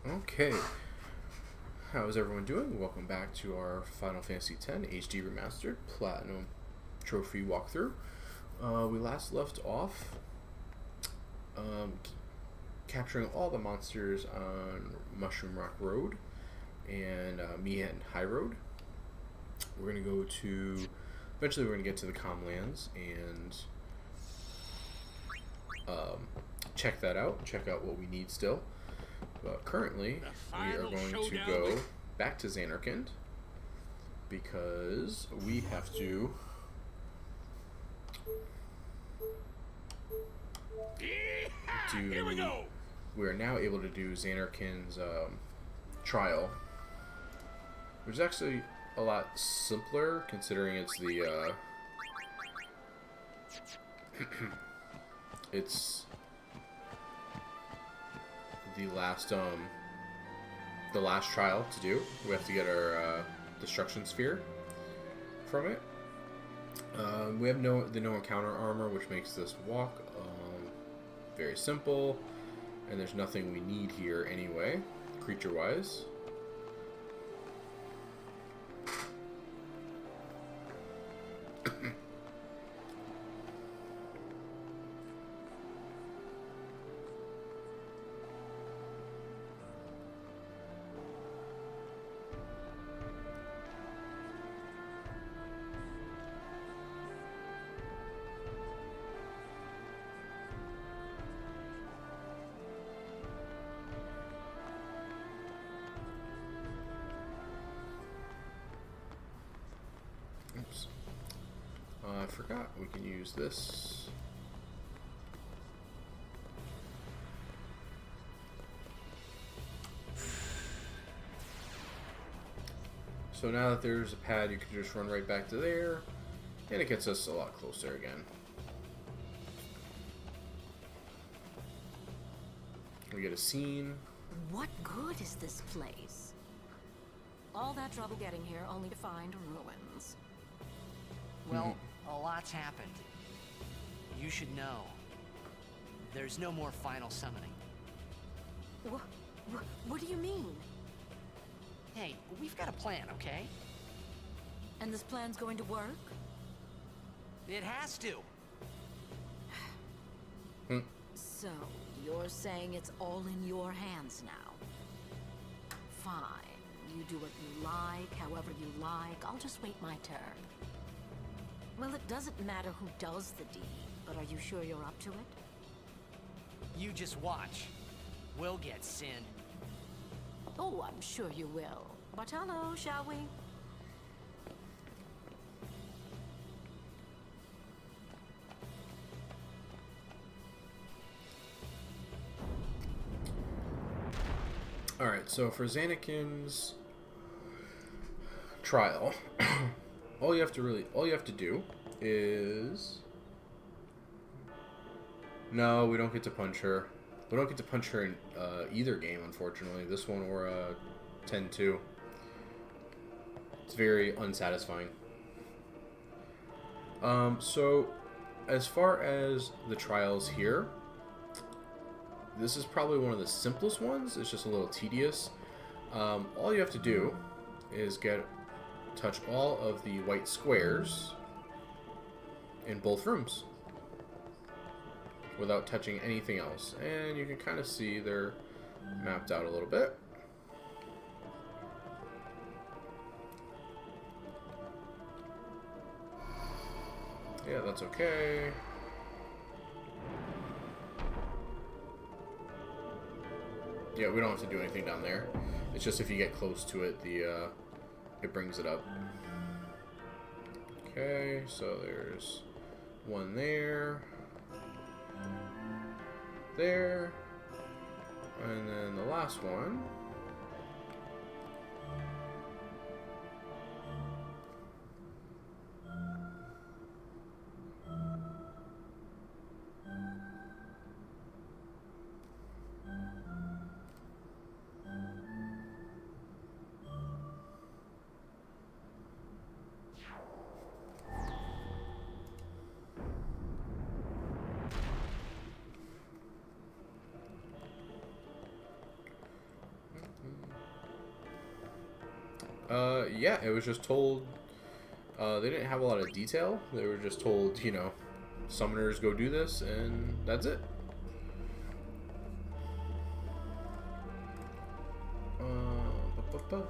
Okay, how is everyone doing? Welcome back to our Final Fantasy X HD Remastered Platinum Trophy walkthrough. We last left off capturing all the monsters on Mushroom Rock Road and Mian High Road. We're going to go to... Eventually we're going to get to the Comlands and check that out. Check out what we need still. But currently, we are going to go back to Zanarkand because we have to do. Here we go. We are now able to do Zanarkand's trial, which is actually a lot simpler considering it's the it's the last trial to do. We have to get our destruction sphere from it. We have no encounter armor, which makes this walk very simple, and there's nothing we need here anyway, creature wise. Oops. I forgot we can use this. So now that there's a pad, you can just run right back to there, and it gets us a lot closer again. We get a scene. What good is this place? All that trouble getting here only to find ruins. Well, a lot's happened. You should know. There's no more final summoning. What do you mean? Hey, we've got a plan, okay? And this plan's going to work? It has to. So, you're saying it's all in your hands now? Fine. You do what you like, however you like. I'll just wait my turn. Well, it doesn't matter who does the deed, but are you sure you're up to it? You just watch. We'll get sinned. Oh, I'm sure you will. But hello, shall we? Alright, so for Zanarkand's trial, all you have to do is... No, we don't get to punch her. We don't get to punch her in either game, unfortunately. This one or 10-2. It's very unsatisfying. So, as far as the trials here, this is probably one of the simplest ones. It's just a little tedious. All you have to do is touch all of the white squares in both rooms without touching anything else. And you can kind of see they're mapped out a little bit. Yeah, that's okay. Yeah, we don't have to do anything down there. It's just if you get close to it, it brings it up. Okay, so there's one there, and then the last one. Yeah, it was just told. They didn't have a lot of detail. They were just told, you know, summoners go do this, and that's it. Ba, ba, ba.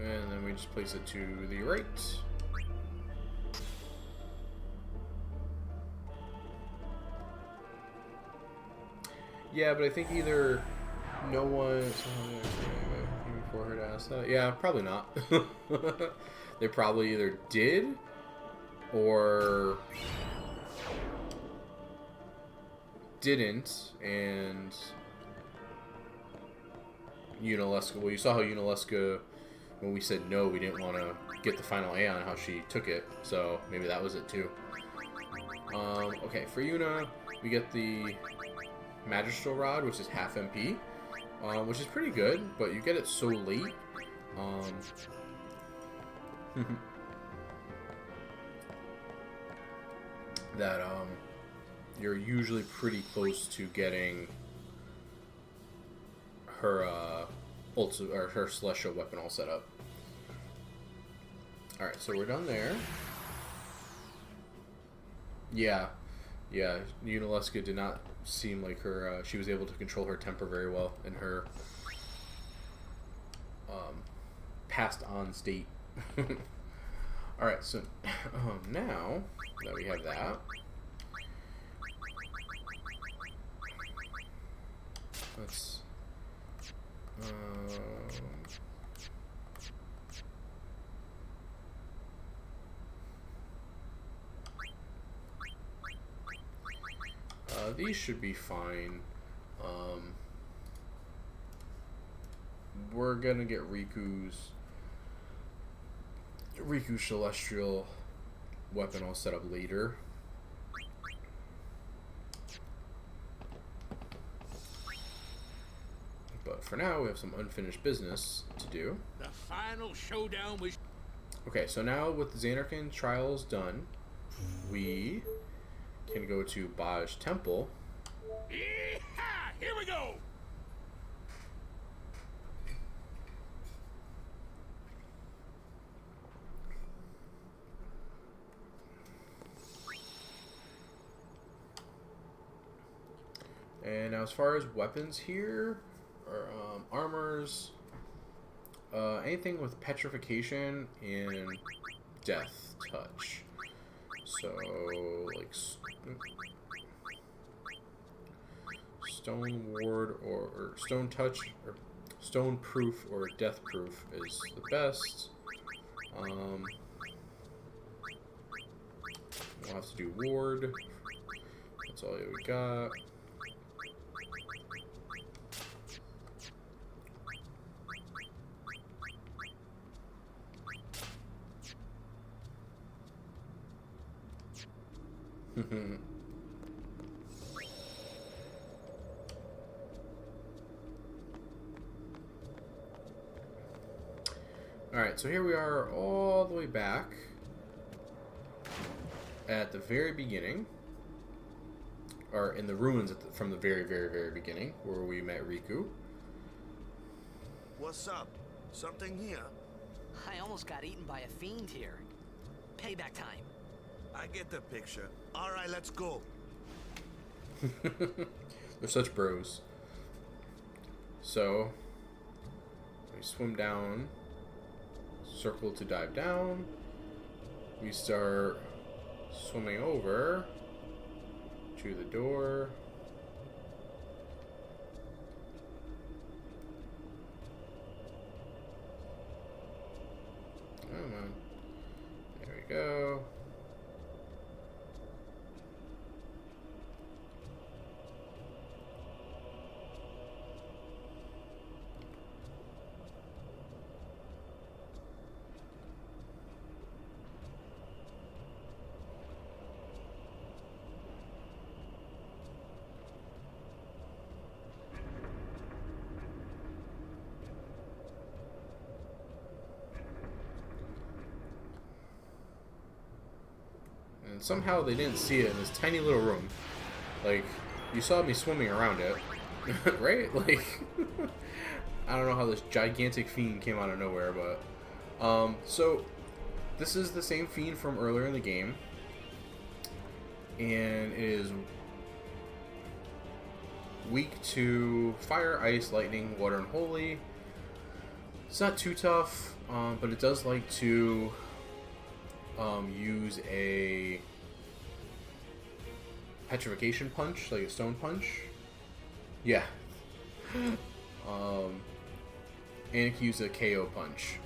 And then we just place it to the right. Yeah, but I think either no one before her to ask that. Yeah, probably not. They probably either did or didn't, and Yuna. Well, you saw how Yuna, when we said no, we didn't want to get the final Aeon, how she took it. So maybe that was it too. Okay, for Yuna, we get the Magistral Rod, which is half MP, which is pretty good, but you get it so late. That you're usually pretty close to getting her or her celestial weapon all set up. All right, so we're done there. Yeah, Yuna did not seem like her. She was able to control her temper very well in her passed on state. All right, so now that we have that, let's these should be fine. We're gonna get Riku's celestial weapon all set up later. But for now, we have some unfinished business to do. The final showdown was... Okay, so now with the Zanarkand trials done, we can go to Baaj Temple. Yeehaw! Here we go! And now as far as weapons here, or armors, anything with petrification and death touch. So, like stone ward or stone touch or stone proof or death proof is the best. We'll have to do ward. That's all we got. Alright, so here we are all the way back at the very beginning, or in the ruins from the very, very, very beginning, where we met Rikku. What's up? Something here? I almost got eaten by a fiend here. Payback time. I get the picture. All right, let's go. They're such bros. So, we swim down, circle to dive down. We start swimming over to the door. Come on. There we go. And somehow they didn't see it in this tiny little room. Like, you saw me swimming around it, right? Like, I don't know how this gigantic fiend came out of nowhere, but... so, this is the same fiend from earlier in the game. And it is weak to fire, ice, lightning, water, and holy. It's not too tough, but it does like to use a petrification punch, like a stone punch. Yeah. And it can use a KO punch.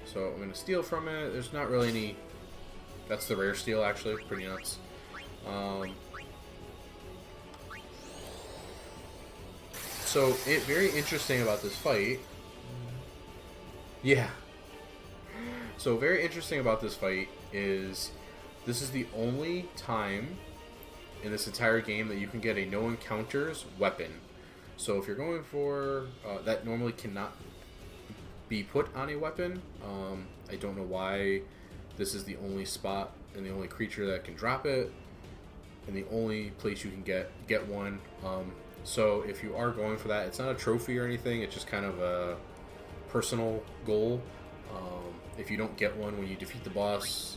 So I'm going to steal from it. There's not really any... That's the rare steal, actually. Pretty nuts. So, very interesting about this fight. Yeah. So, very interesting about this fight is this is the only time in this entire game that you can get a no encounters weapon. So, if you're going for... that normally cannot be put on a weapon. I don't know why this is the only spot and the only creature that can drop it, and the only place you can get one. So if you are going for that, it's not a trophy or anything, it's just kind of a personal goal. If you don't get one when you defeat the boss,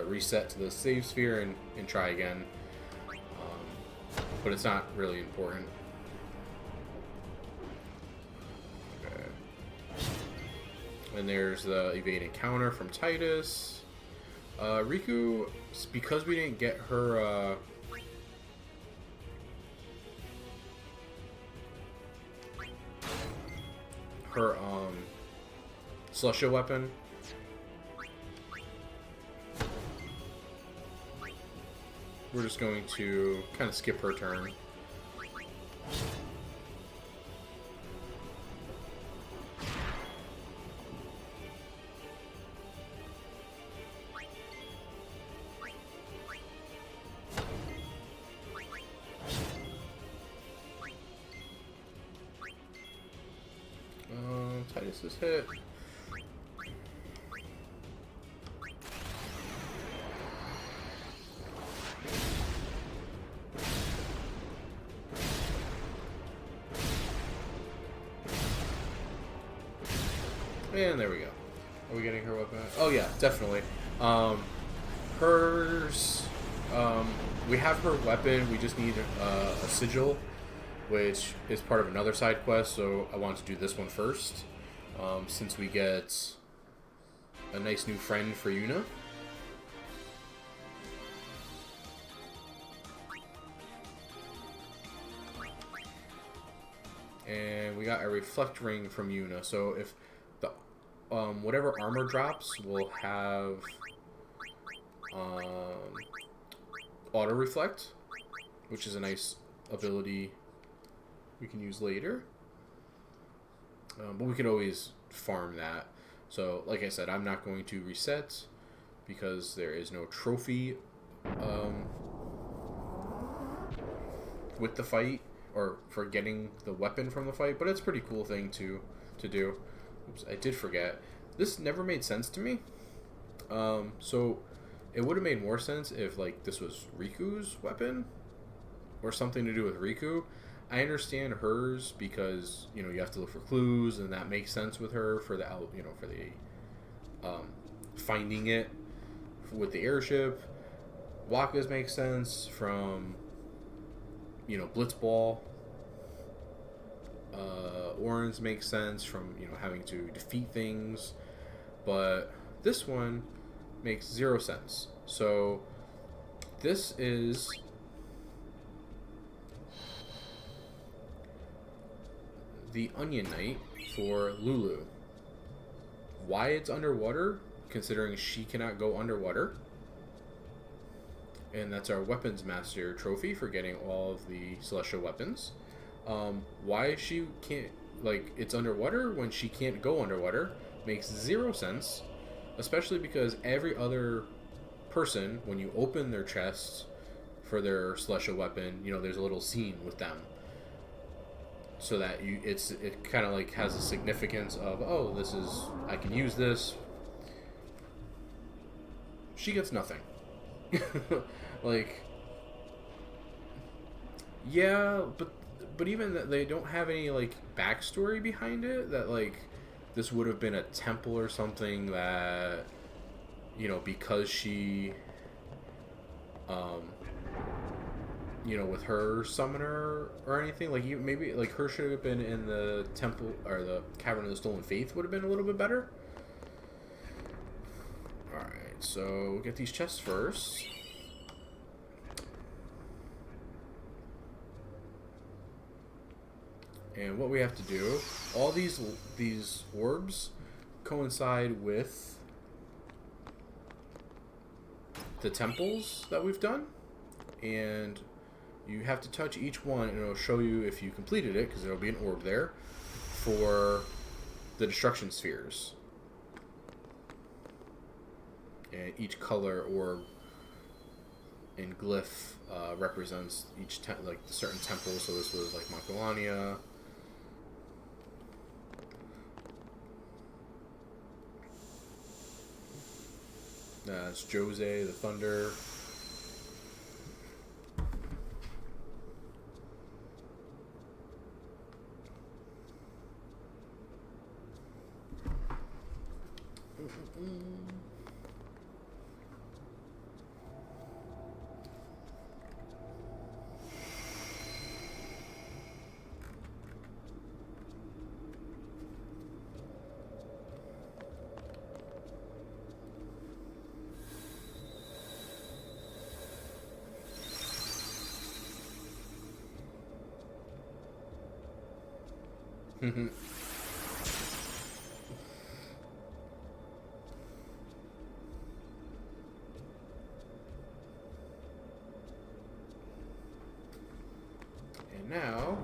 reset to the save sphere and try again. But it's not really important. Okay. And there's the evade encounter from Titus. Rikku, because we didn't get her Slusha weapon, we're just going to kind of skip her turn. Titus is hit. And there we go. Are we getting her weapon? Oh yeah, definitely. Hers. We have her weapon. We just need a Sigil, which is part of another side quest. So I want to do this one first, since we get a nice new friend for Yuna. And we got a reflect ring from Yuna. So if the whatever armor drops will have auto reflect, which is a nice ability we can use later. But we can always farm that. So like I said, I'm not going to reset because there is no trophy with the fight, or for getting the weapon from the fight, but it's a pretty cool thing to do. Oops, I did forget. This never made sense to me. So it would have made more sense if like this was Riku's weapon or something to do with Rikku. I understand hers because, you know, you have to look for clues, and that makes sense with her for the finding it with the airship. Wakka's makes sense from, you know, Blitzball. Orange makes sense from, you know, having to defeat things, but this one makes zero sense. So this is the Onion Knight for Lulu. Why it's underwater, considering she cannot go underwater. And that's our Weapons Master trophy for getting all of the Celestial weapons. Why she can't, like, it's underwater when she can't go underwater makes zero sense. Especially because every other person, when you open their chests for their Celestial weapon, you know, there's a little scene with them. So that it kind of like has a significance of, oh, this is, I can use this. she gets nothing. Like, yeah, but even that, they don't have any like backstory behind it. That like this would have been a temple or something that, you know, because she, you know, with her summoner or anything, like maybe like her should have been in the temple or the Cavern of the Stolen Faith would have been a little bit better. All right, so we'll get these chests first. And what we have to do, all these orbs coincide with the temples that we've done, and you have to touch each one and it'll show you if you completed it, because there'll be an orb there for the destruction spheres. And each color orb and glyph represents each like certain temple. So this was like Makelania. It's Jose, the Thunder. And now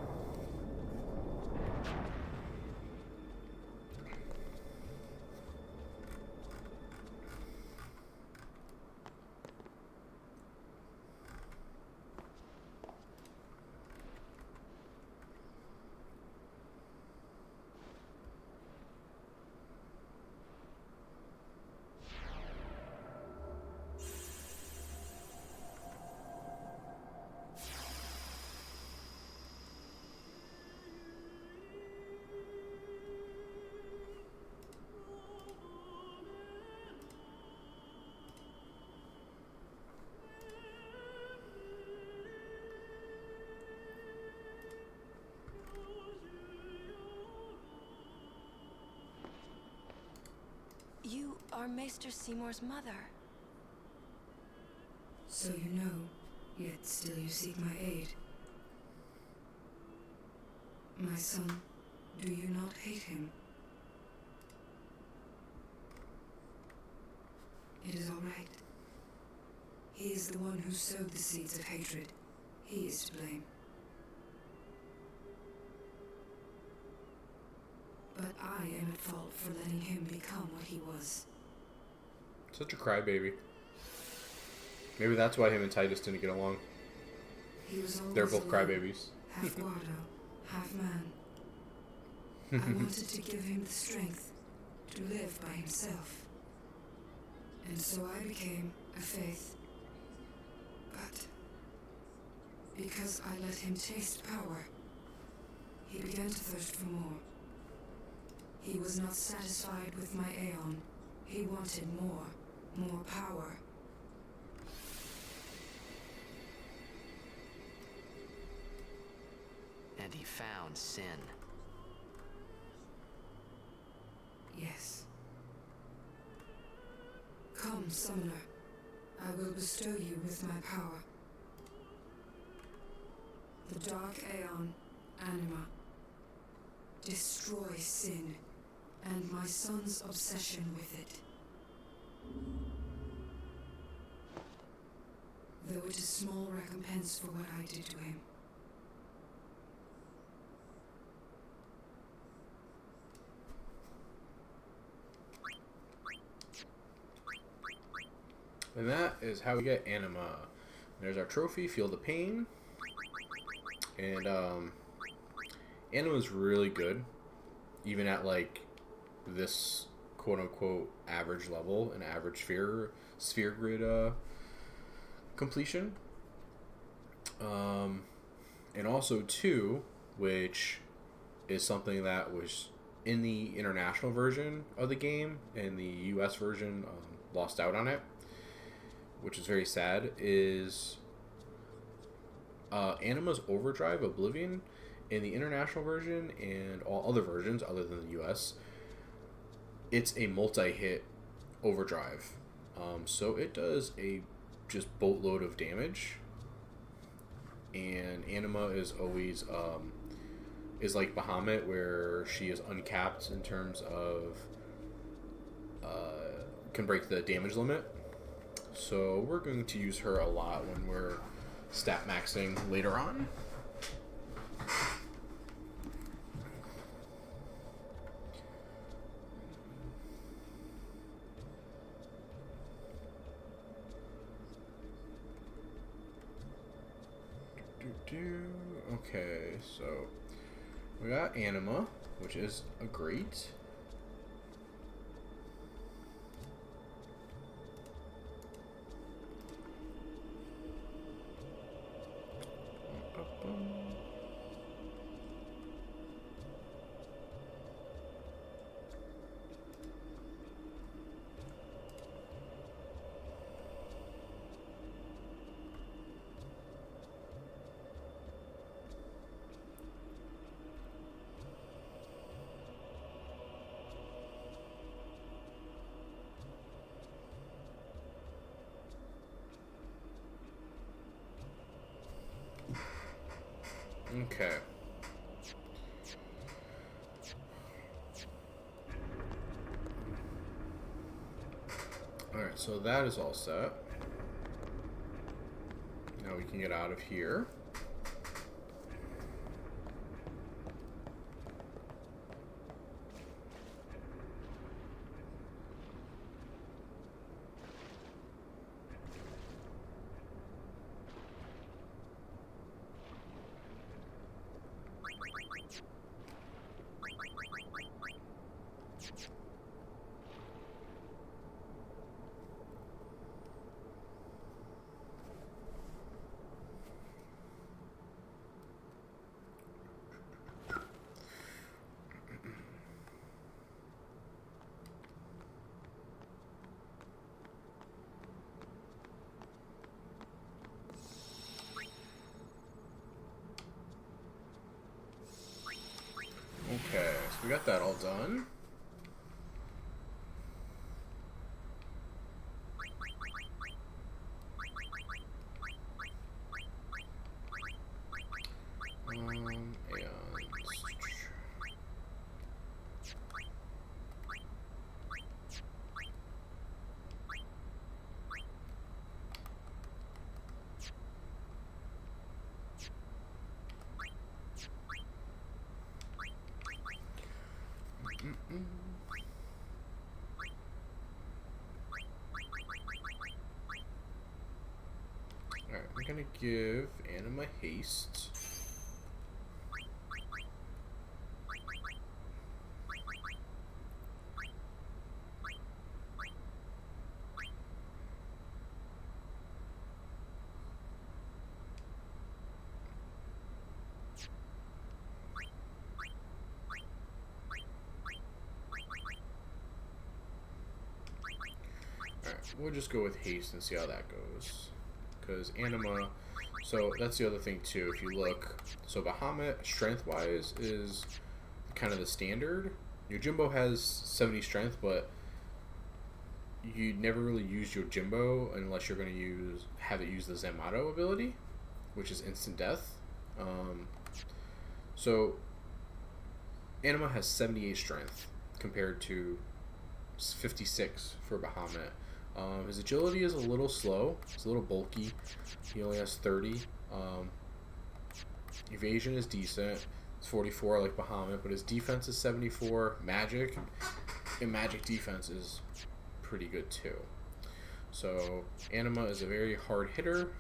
You are Maester Seymour's mother. So you know, yet still you seek my aid. My son, do you not hate him? It is all right. He is the one who sowed the seeds of hatred. He is to blame. But I am at fault for letting him become what he was. such a crybaby. Maybe that's why him and Titus didn't get along. He was always They're both alone, crybabies. half guardo, half man. I wanted to give him the strength to live by himself. And so I became a faith. But because I let him taste power, he began to thirst for more. He was not satisfied with my Aeon. He wanted more power. And he found sin. Yes. Come, Summoner. I will bestow you with my power. The Dark Aeon, Anima. Destroy sin, and my son's obsession with it. Though it is small recompense for what I did to him. And that is how we get Anima. There's our trophy, Feel the Pain. And Anima's really good. Even at like this quote-unquote average level, an average sphere grid completion. And also, too, which is something that was in the international version of the game, and the US version lost out on it, which is very sad, is Anima's Overdrive Oblivion. In the international version and all other versions other than the US, it's a multi-hit overdrive. So it does a just boatload of damage. And Anima is always is like Bahamut, where she is uncapped in terms of can break the damage limit. So we're going to use her a lot when we're stat maxing later on. Okay, so we got Anima, which is a great. Okay. Alright, so that is all set. Now we can get out of here. Okay, so we got that all done. Aeons. Alright, I'm gonna give Anima haste. Alright, we'll just go with haste and see how that goes. Because Anima, so that's the other thing too, if you look, so Bahamut, strength-wise, is kind of the standard. Yojimbo has 70 strength, but you never really use Yojimbo unless you're going to have it use the Zamato ability, which is instant death. So Anima has 78 strength compared to 56 for Bahamut. His agility is a little slow. It's a little bulky. He only has 30. Evasion is decent. It's 44 like Bahamut, but his defense is 74. Magic, and magic defense is pretty good too. So Anima is a very hard hitter.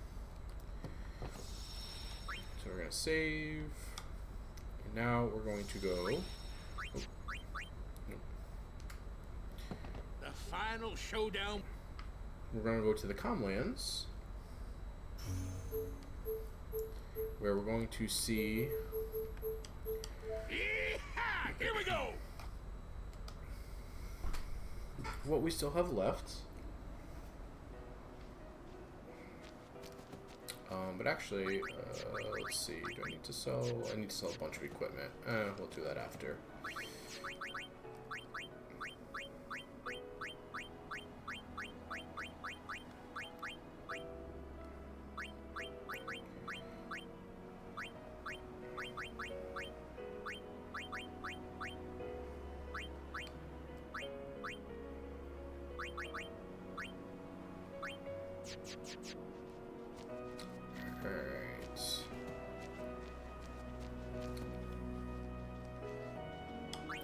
So we're going to save. And now we're going to go... Oh. final showdown. We're going to go to the Comlands, where we're going to see... Yeehaw! Here we go! what we still have left. But actually, let's see. Do I need to sell? I need to sell a bunch of equipment. We'll do that after.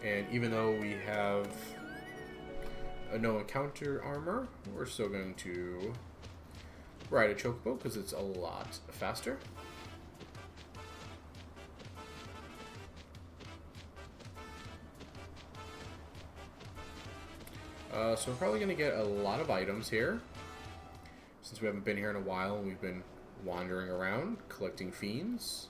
And even though we have a no encounter armor, we're still going to ride a chocobo because it's a lot faster. So we're probably going to get a lot of items here, since we haven't been here in a while and we've been wandering around collecting fiends.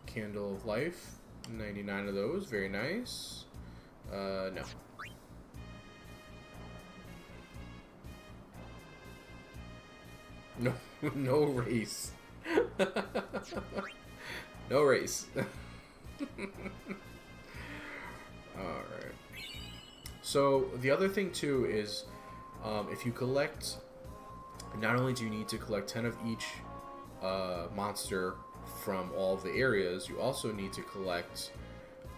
Candle of Life, 99 of those, very nice. No. No, no race. No race. Alright. So, the other thing too is, if you collect, not only do you need to collect 10 of each monster from all of the areas, you also need to collect,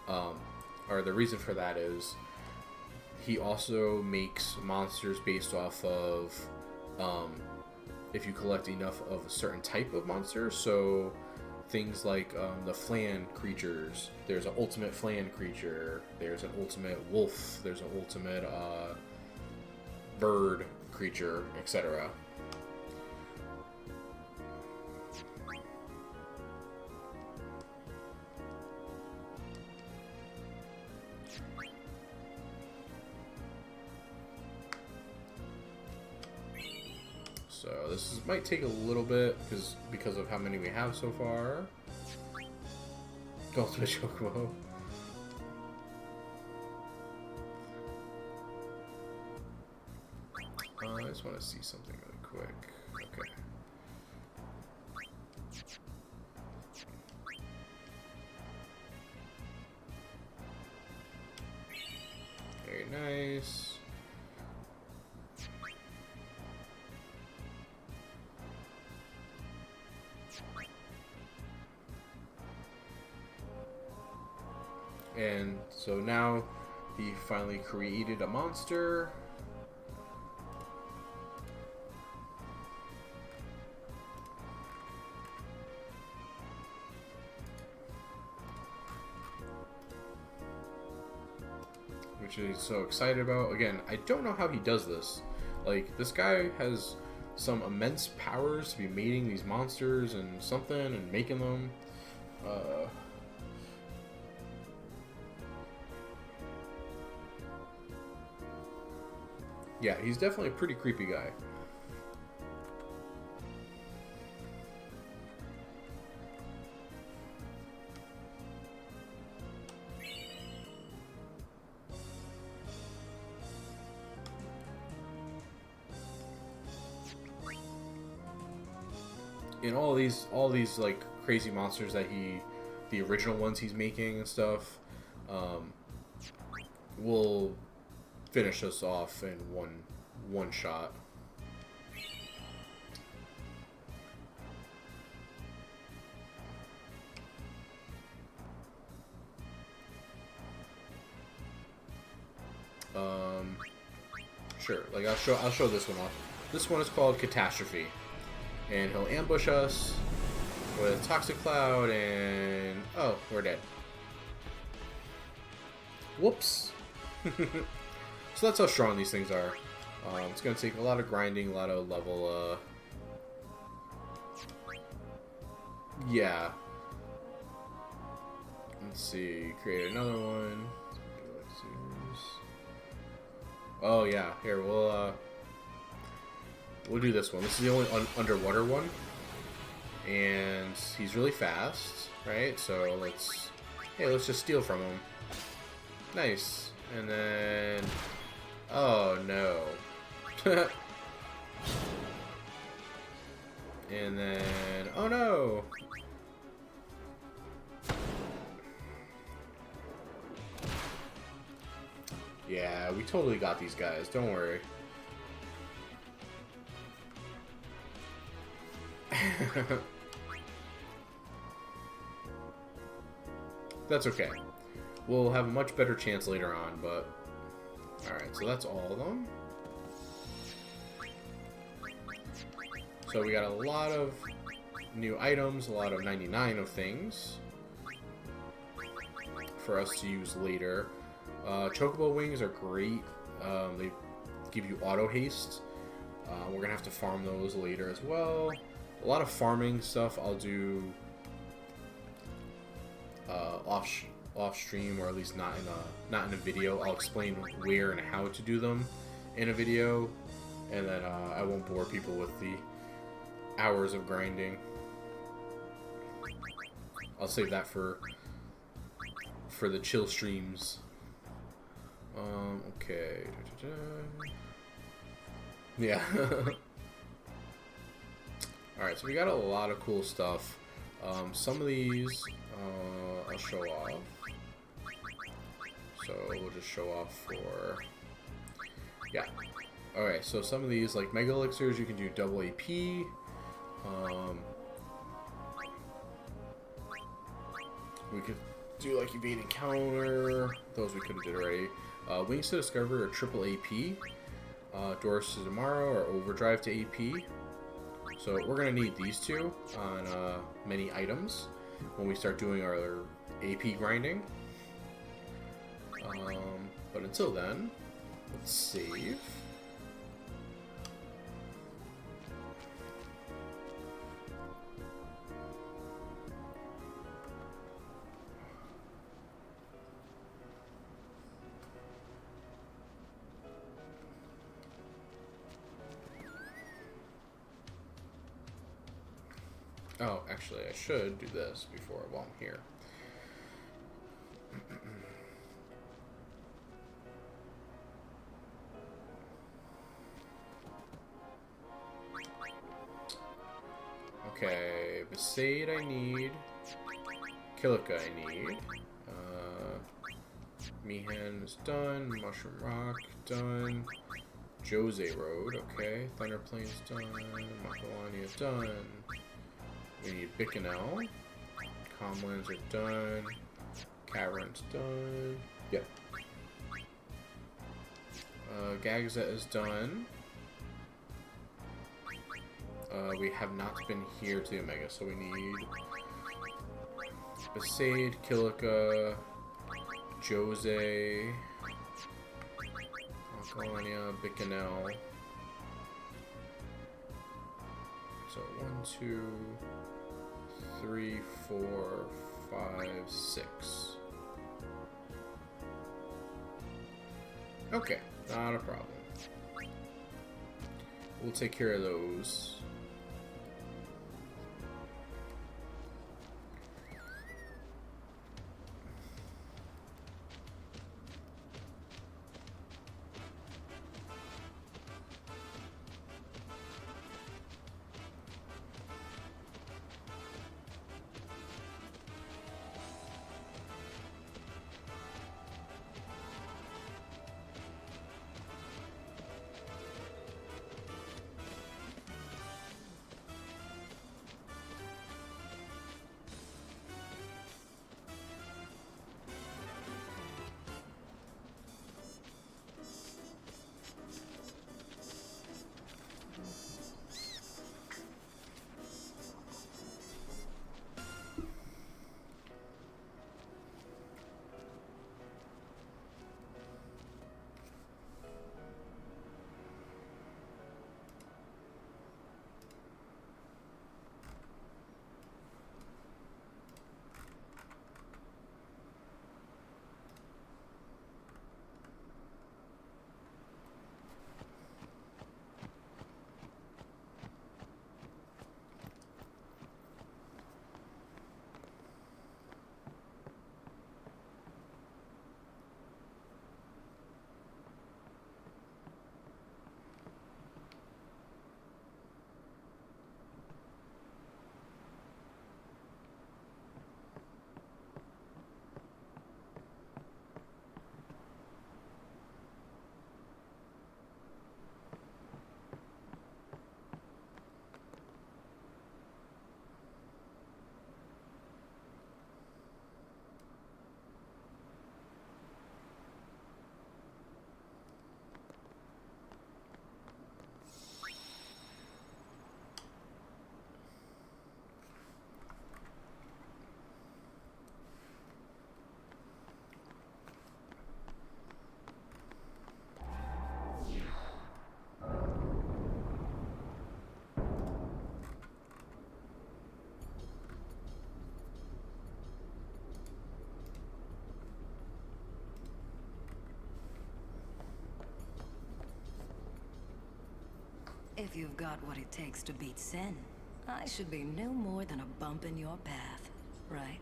or the reason for that is, he also makes monsters based off of, if you collect enough of a certain type of monster. So things like the flan creatures, there's an ultimate flan creature, there's an ultimate wolf, there's an ultimate bird creature, etc. So this might take a little bit because of how many we have so far. Ultimate Chocobo. I just want to see something really quick. Okay. Very nice. And so now he finally created a monster. Which he's so excited about. Again, I don't know how he does this. Like, this guy has some immense powers to be mating these monsters and something and making them. Yeah, he's definitely a pretty creepy guy. In all these like crazy monsters that the original ones he's making and stuff, will finish us off in one shot. Sure. Like I'll show this one off. This one is called Catastrophe, and he'll ambush us with Toxic Cloud, and oh, we're dead. Whoops. So that's how strong these things are. It's going to take a lot of grinding, a lot of level, yeah. Let's see, create another one. Oh yeah, here, we'll do this one. This is the only underwater one. And he's really fast, right? So let's just steal from him. Nice. And then, oh no. And then, oh no. Yeah, we totally got these guys, don't worry. That's okay. We'll have a much better chance later on, but... Alright, so that's all of them. So we got a lot of new items, a lot of 99 of things for us to use later. Chocobo wings are great. They give you auto haste. We're gonna have to farm those later as well. A lot of farming stuff I'll do off stream, or at least not in a video. I'll explain where and how to do them in a video, and then I won't bore people with the hours of grinding. I'll save that for the chill streams. Okay. Yeah. Alright, so we got a lot of cool stuff. Some of these I'll show off. So we'll just show off for... Yeah. Alright, so some of these, like Mega Elixirs, you can do double AP. We could do like Evade Encounter. Those we could have did already. Wings to Discover are triple AP. Doors to Tomorrow or Overdrive to AP. So we're going to need these two on many items when we start doing our AP grinding. But until then, let's save. Oh, actually, I should do this while I'm here. Okay, Besaid I need. Kilika I need. Mihan is done. Mushroom Rock done. Jose Road, okay. Thunder Plains done. Makalania done. We need Bicanel. Comlands are done. Cavern's done. Yep. Gagazet is done. We have not been here to the Omega, so we need Besaid, Kilika, Jose, Makalania, Bicanel. So 1, 2, 3, 4, 5, 6. Okay, not a problem. We'll take care of those. If you've got what it takes to beat Sin, I should be no more than a bump in your path, right?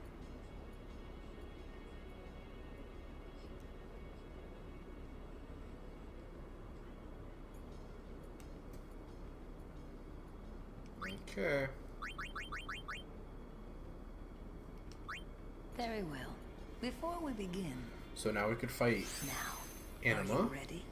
Okay. Very well. Before we begin... So now we could fight Now, Anima. are you ready?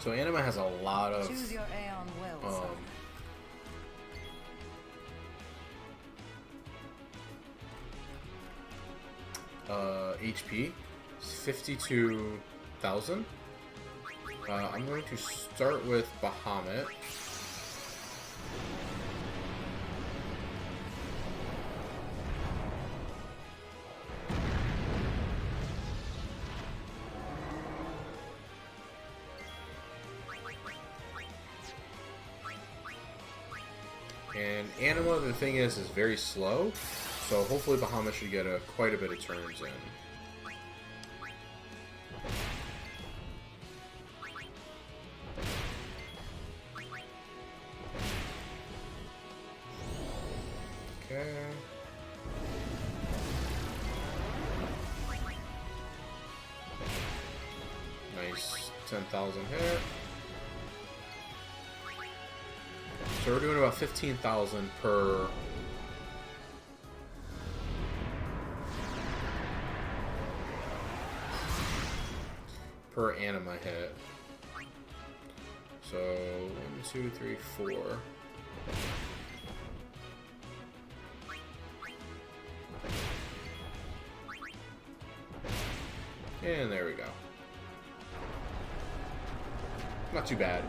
So Anima has a lot of Choose your Aeon well, son. HP. It's 52,000. I'm going to start with Bahamut. And Anima, the thing is very slow, so hopefully Bahamut should get quite a bit of turns in. Okay. Nice, 10,000 hit. So we're doing about 15,000 per Anima hit. So 1, 2, 3, 4. And there we go. Not too bad.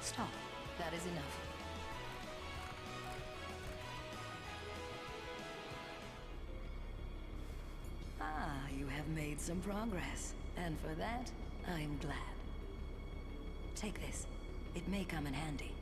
Stop. That is enough. Ah, you have made some progress. And for that, I'm glad. Take this. It may come in handy.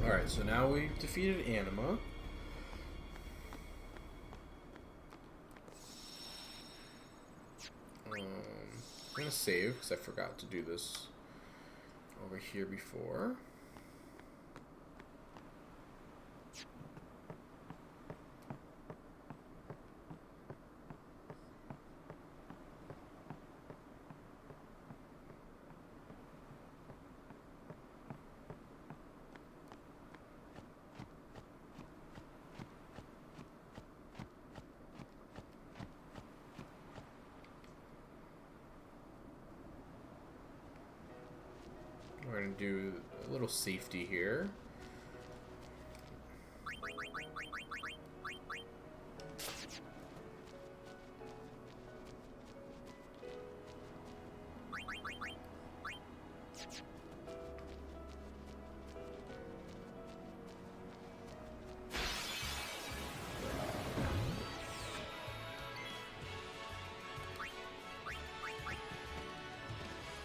Alright, so now we've defeated Anima. I'm gonna save because I forgot to do this over here before. We're going to do a little safety here.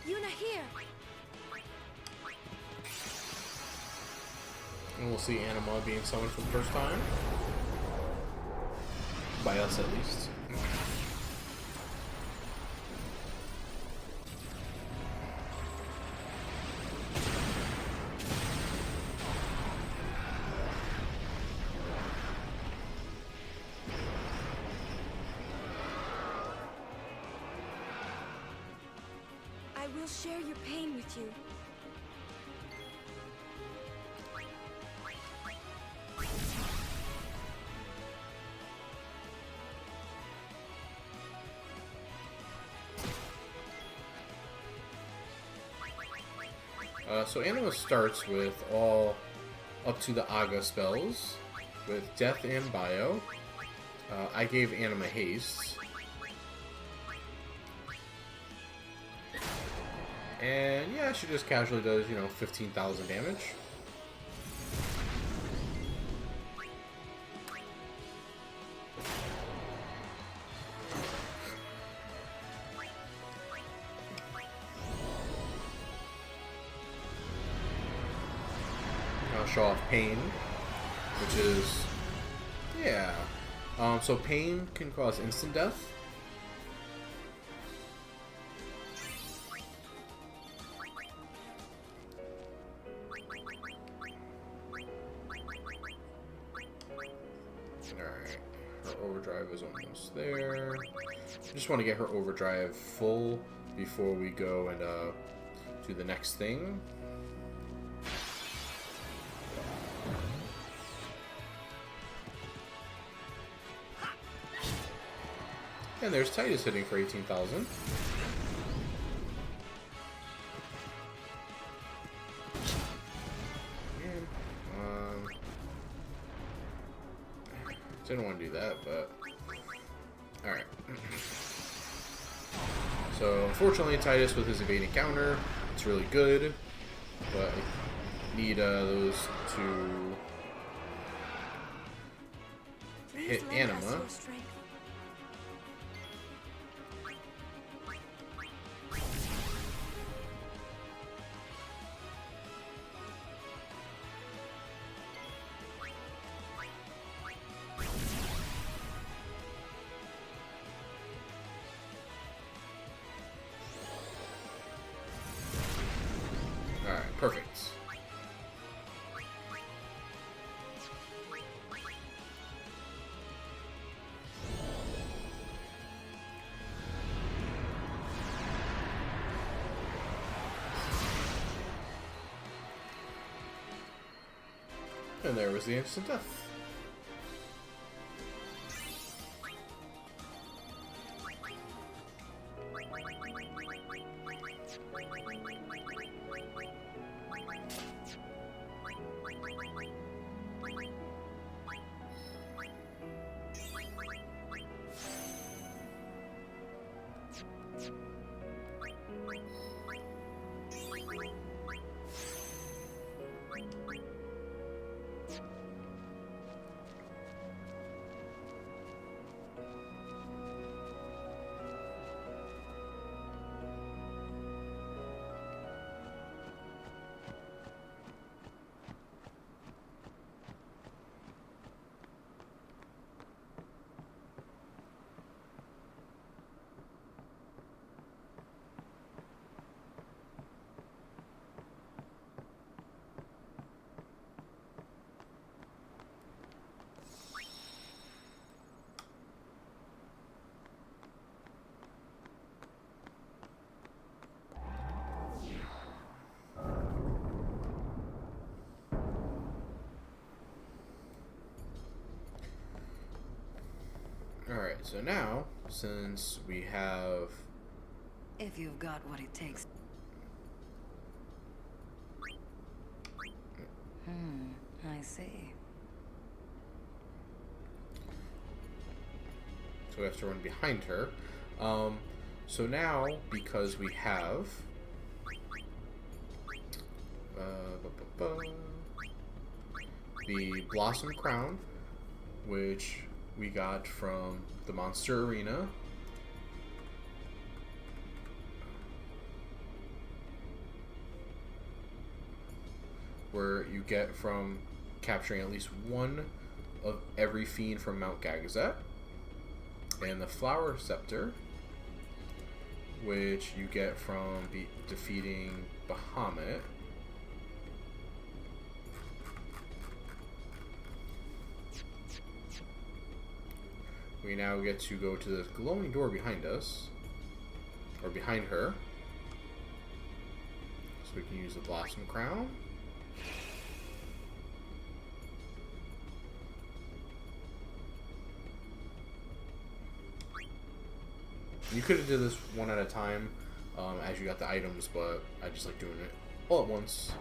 Yuna here. And we'll see Anima being summoned for the first time. By us, at least. I will share your pain with you. So Anima starts with all up to the Aga spells with Death and Bio. I gave Anima haste. And yeah, she just casually does, 15,000 damage. I'll show off Pain, which is, yeah. So Pain can cause instant death. Alright, her overdrive is almost there. I just want to get her overdrive full before we go and do the next thing. And there's Titus hitting for 18,000. Didn't want to do that, but alright. So unfortunately, Titus with his evading counter, it's really good, but I need those to hit Anima. Alright, perfect. And there was the instant death. Alright, so now, since we have... If you've got what it takes. I see. So we have to run behind her. So now, because we have... the Blossom Crown, which we got from the Monster Arena. Where you get from capturing at least one of every fiend from Mount Gagazet. And the Flower Scepter, which you get from defeating Bahamut. We now get to go to this glowing door behind us, or behind her, so we can use the Blossom Crown. You could have did this one at a time as you got the items, but I just like doing it all at once.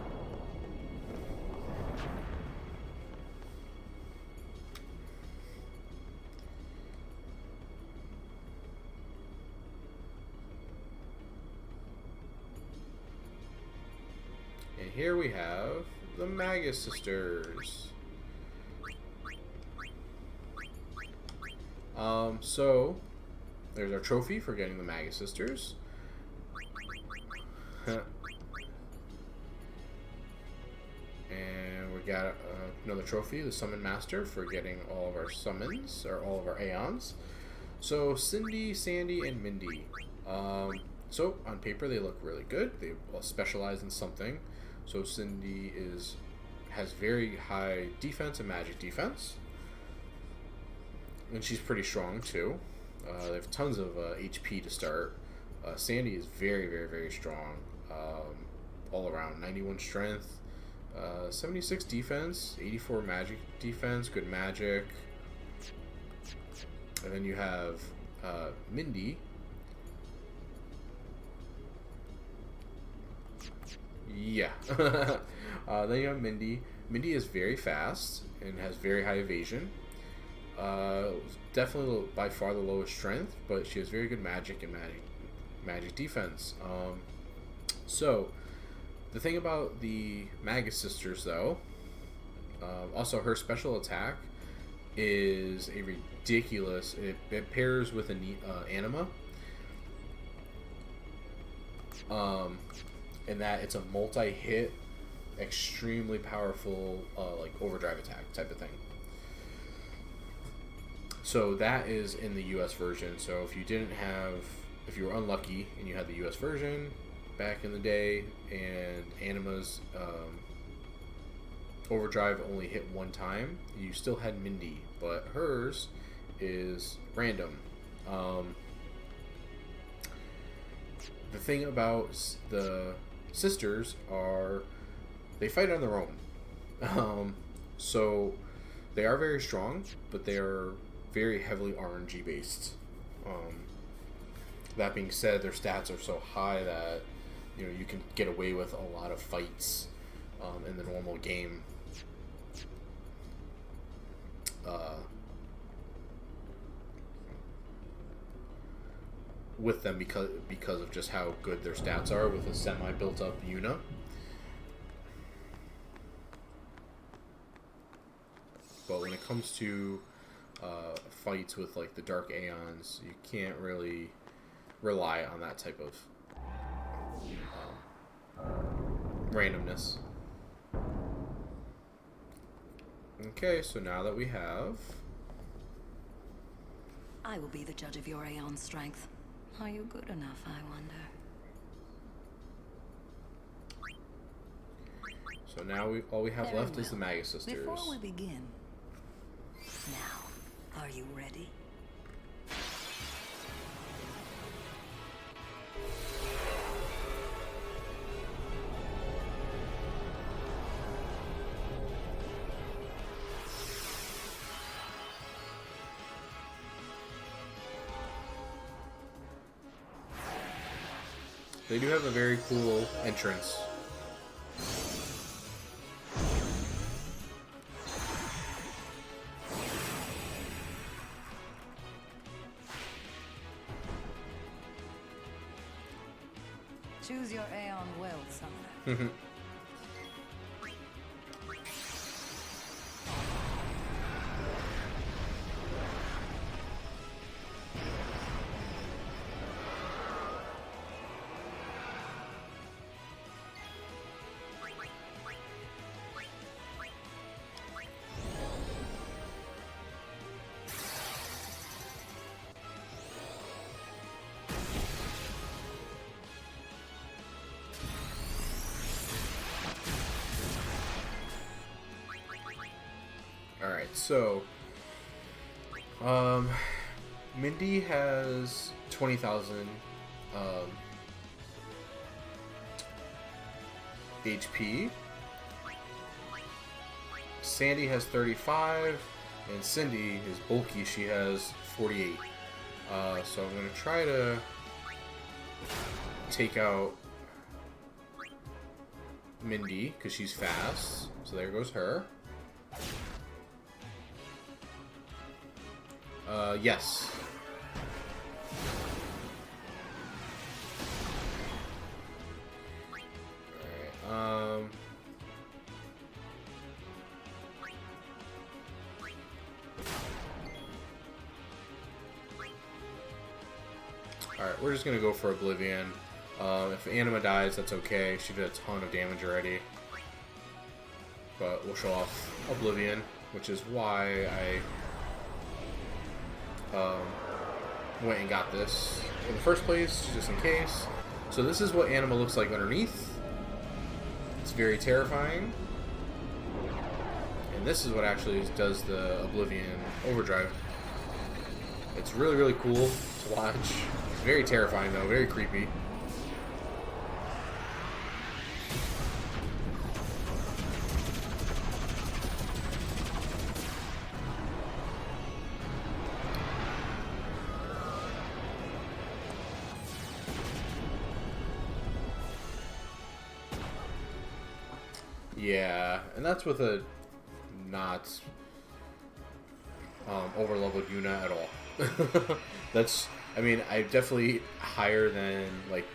And here we have the Magus Sisters. So there's our trophy for getting the Magus Sisters. And we got another trophy, the Summon Master, for getting all of our summons, or all of our Aeons. So Cindy, Sandy, and Mindy. So on paper they look really good. They all specialize in something. So Cindy has very high defense and magic defense. And she's pretty strong too. They have tons of HP to start. Sandy is very, very, very strong. All around, 91 strength, 76 defense, 84 magic defense, good magic. And then you have Mindy. Yeah. Then you have Mindy. Mindy is very fast and has very high evasion. Definitely by far the lowest strength, but she has very good magic and magic defense. So the thing about the Magus Sisters, though, also her special attack is a ridiculous. It pairs with an Anima, in that it's a multi-hit, extremely powerful, like overdrive attack type of thing. So that is in the US version. So if you were unlucky and you had the US version back in the day, and Anima's overdrive only hit one time, you still had Mindy, but hers is random. The thing about the sisters are they fight on their own. So they are very strong, but they are very heavily RNG based. That being said, their stats are so high that you can get away with a lot of fights in the normal game. With them because of just how good their stats are with a semi built up Yuna. But when it comes to fights with like the Dark Aeons, you can't really rely on that type of randomness. Okay, so now that we have... I will be the judge of your Aeon strength. Are you good enough, I wonder? So now all we have Very left is well. the Magus Sisters. Before we begin, now, are you ready? They do have a very cool entrance. Choose your Aeon well, Summoner. Alright, so Mindy has 20,000 HP. Sandy has 35, and Cindy is bulky. She has 48. So I'm going to try to take out Mindy, because she's fast. So there goes her. Yes. Alright, Alright, we're just gonna go for Oblivion. If Anima dies, that's okay. She did a ton of damage already. But we'll show off Oblivion, which is why I went and got this in the first place, just in case. So this is what Anima looks like underneath. It's very terrifying. And this is what actually does the Oblivion overdrive. It's really, really cool to watch. It's very terrifying though, very creepy. Yeah, and that's with a not over-leveled Yuna at all. That's, I mean, I'm definitely higher than, like,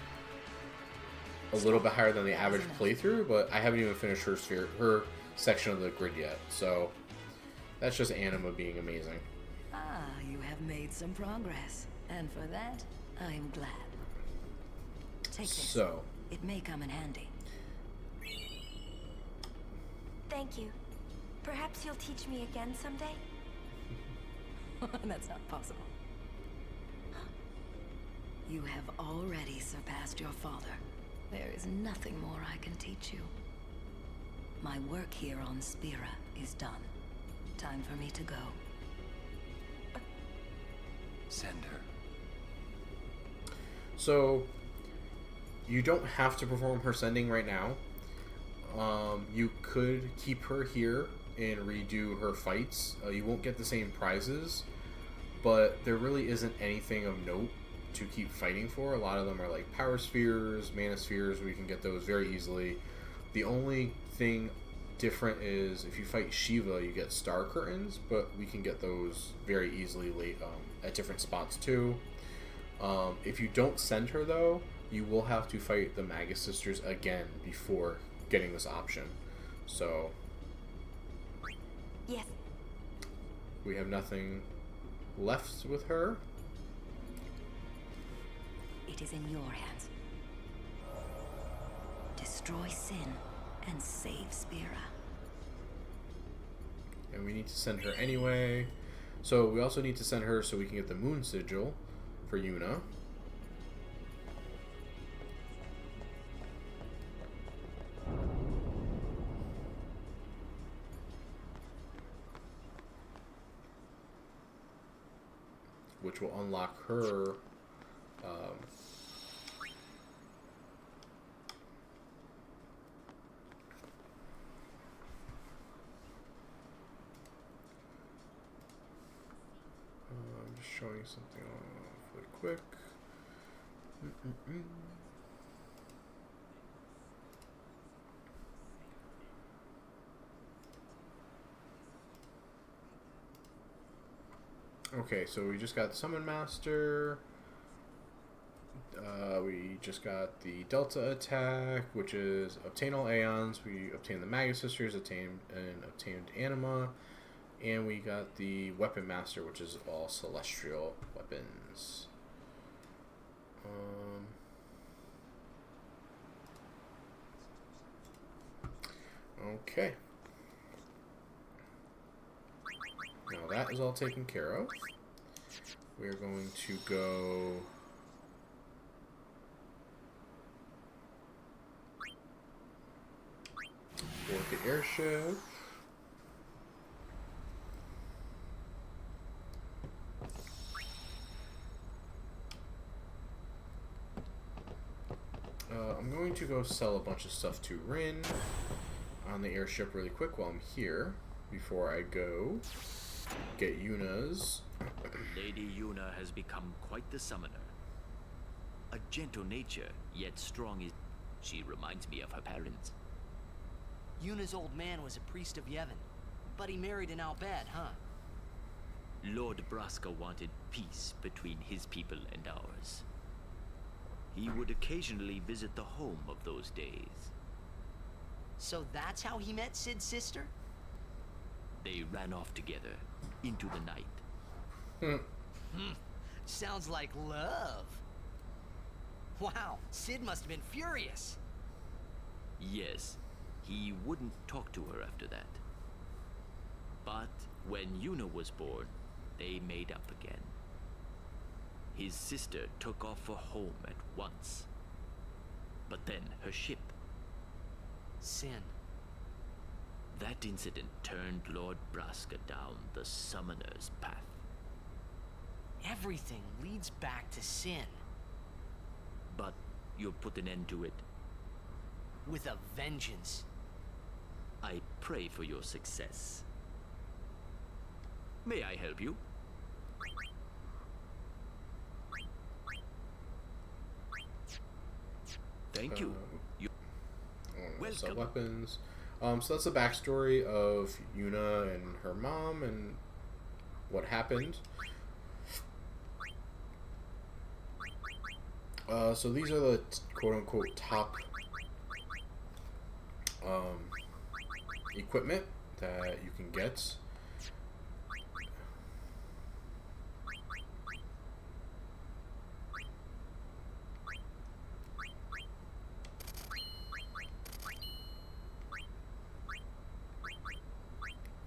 a little bit higher than the average playthrough, but I haven't even finished her section of the grid yet, so that's just Anima being amazing. Ah, you have made some progress, and for that, I'm glad. Take this. So, It may come in handy. Thank you. Perhaps you'll teach me again someday? That's not possible. You have already surpassed your father. There is nothing more I can teach you. My work here on Spira is done. Time for me to go. Send her. So, you don't have to perform her sending right now. You could keep her here and redo her fights. You won't get the same prizes, but there really isn't anything of note to keep fighting for. A lot of them are like power spheres, mana spheres. We can get those very easily. The only thing different is if you fight Shiva, you get star curtains, but we can get those very easily late at different spots too. If you don't send her though, you will have to fight the Magus Sisters again before getting this option. So Yes. we have nothing left with her. It is in your hands. Destroy sin and save Spira. And we need to send her anyway. So we also need to send her so we can get the Moon Sigil for Yuna. Which will unlock her I'm just showing something off really quick. Okay, so we just got the Summon Master. We just got the Delta attack, which is obtain all Aeons. We obtained the Magus Sisters, obtained Anima, and we got the Weapon Master, which is all celestial weapons. Okay. Now that is all taken care of. We're going to go board the airship. I'm going to go sell a bunch of stuff to Rin on the airship really quick while I'm here before I go get Yuna's. Lady Yuna has become quite the summoner. A gentle nature, yet strong is... She reminds me of her parents. Yuna's old man was a priest of Yevon, but he married an Albed, huh? Lord Braska wanted peace between his people and ours. He would occasionally visit the home of those days. So that's how he met Sid's sister? They ran off together into the night. Sounds like love. Wow, Sid must have been furious. Yes, he wouldn't talk to her after that. But when Yuna was born, they made up again. His sister took off for home at once. But then her ship. Sin. That incident turned Lord Braska down the Summoner's path. Everything leads back to Sin. But you'll put an end to it. With a vengeance. I pray for your success. May I help you? Thank you. Sell Welcome. weapons. So that's the backstory of Yuna and her mom and what happened. So these are the quote-unquote top equipment that you can get.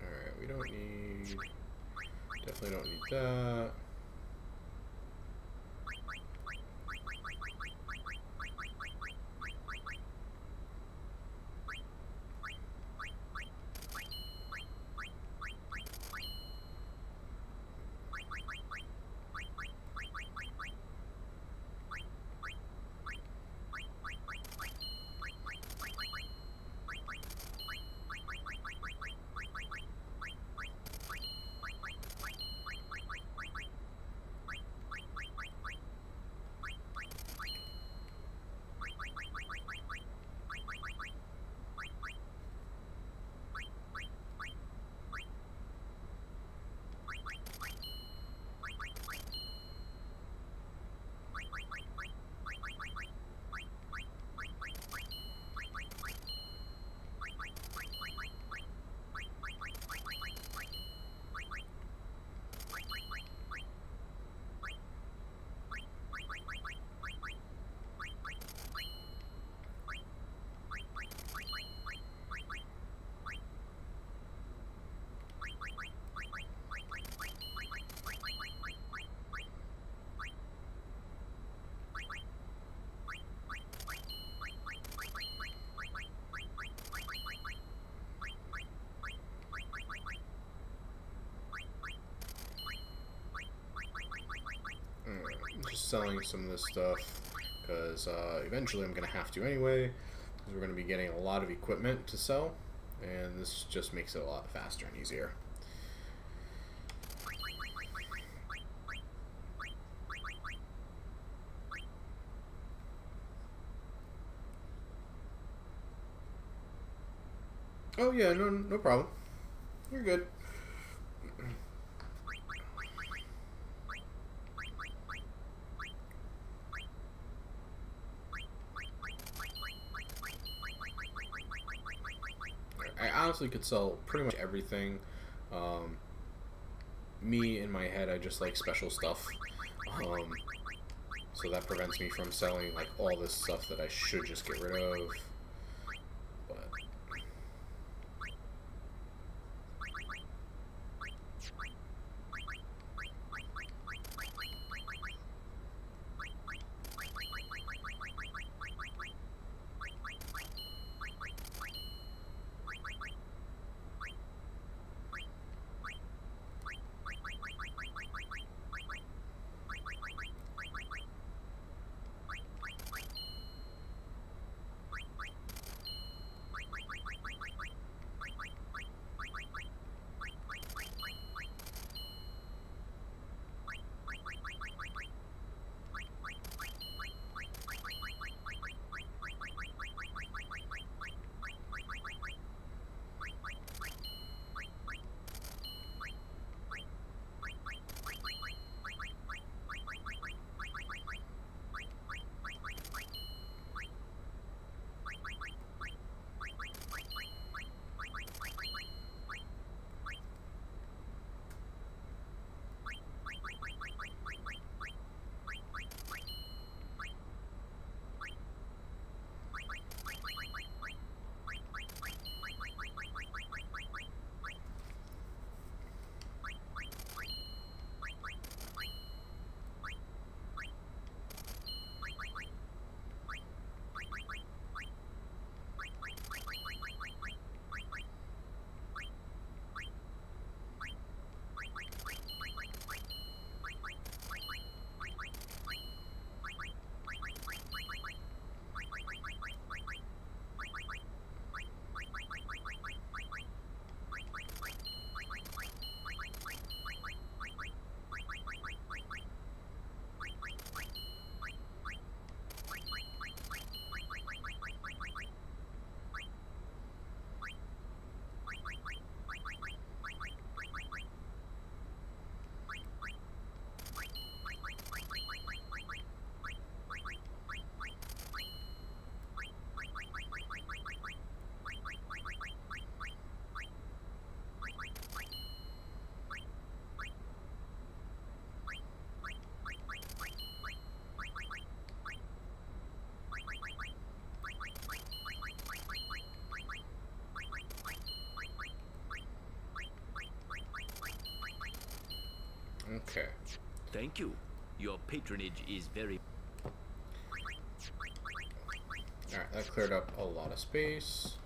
Alright, we don't need... Definitely don't need that. Just selling some of this stuff because eventually I'm going to have to anyway, because we're going to be getting a lot of equipment to sell, and this just makes it a lot faster and easier. Oh yeah, no problem. You're good. I honestly could sell pretty much everything. Me, in my head, I just like special stuff. So that prevents me from selling like all this stuff that I should just get rid of. But Okay. Thank you. Your patronage is very... Alright, that cleared up a lot of space.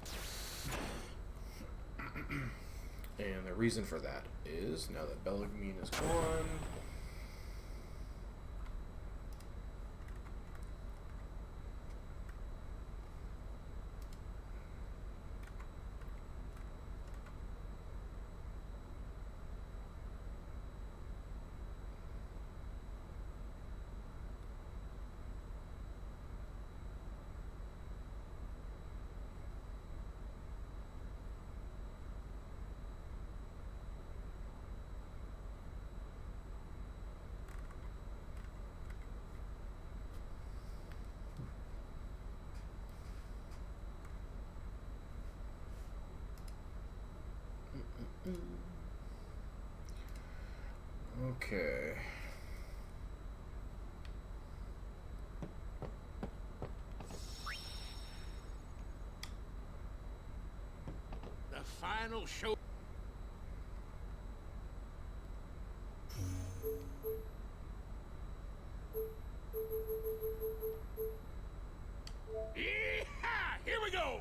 And the reason for that is, now that Belgemine is gone... Okay. The final show. Yeehaw! Here we go!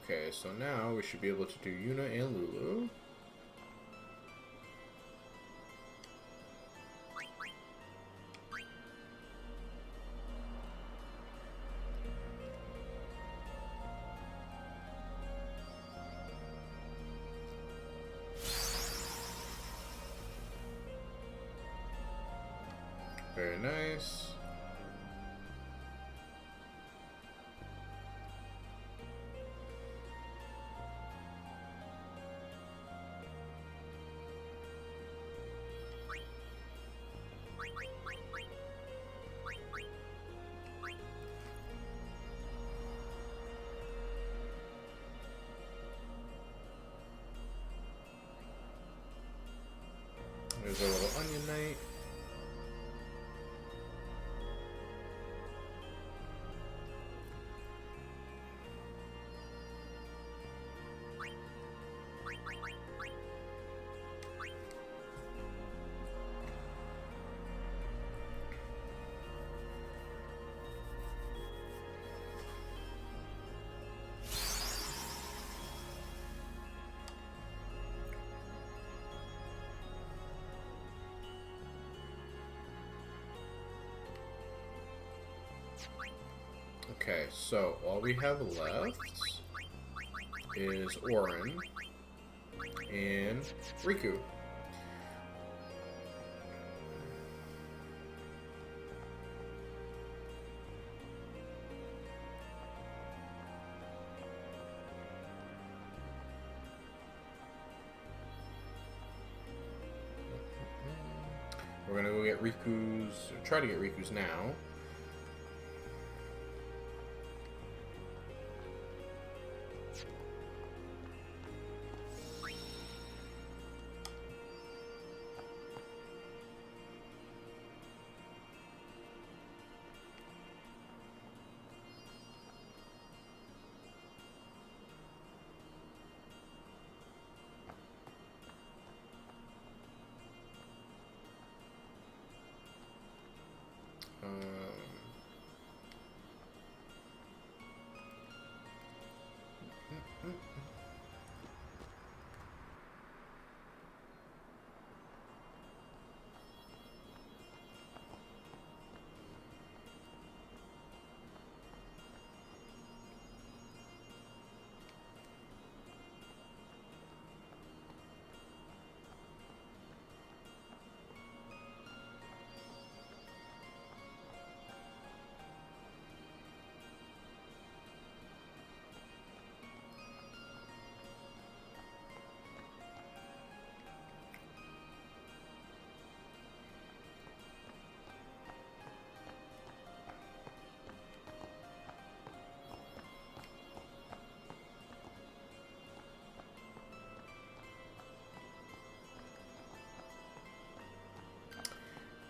Okay, so now we should be able to do Yuna and Lulu. Very nice. There's a little onion knight. Okay, so all we have left is Orin and Rikku. We're gonna go get Riku's, or try to get Riku's now.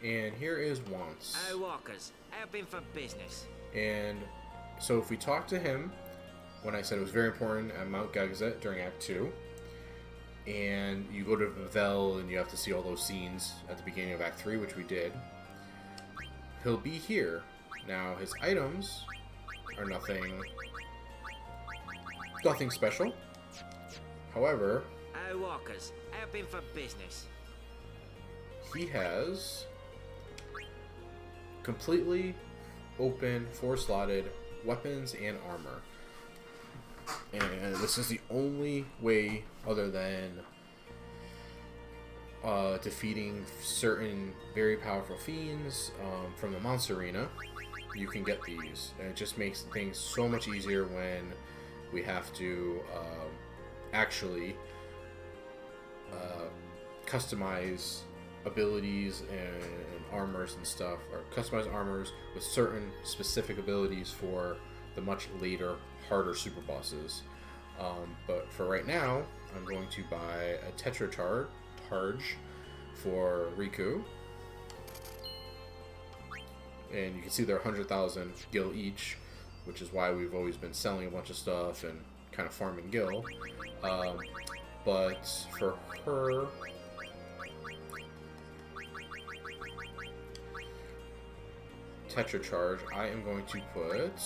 And here is wants. Hey, walkers. Open for business. And so if we talk to him, when I said it was very important at Mount Gagazet during Act 2, and you go to Vavel and you have to see all those scenes at the beginning of Act 3, which we did, he'll be here. Now, his items are nothing special. However, Hey, walkers. Open for business. he has completely open, 4-slotted weapons and armor. And this is the only way, other than defeating certain very powerful fiends from the monster arena, you can get these. And it just makes things so much easier when we have to actually customize abilities and armors and stuff, or customize armors with certain specific abilities for the much later, harder super bosses. But for right now, I'm going to buy a Tetracharge for Rikku. And you can see they're 100,000 gil each, which is why we've always been selling a bunch of stuff and kind of farming gil. But for her, Tetracharge, I am going to put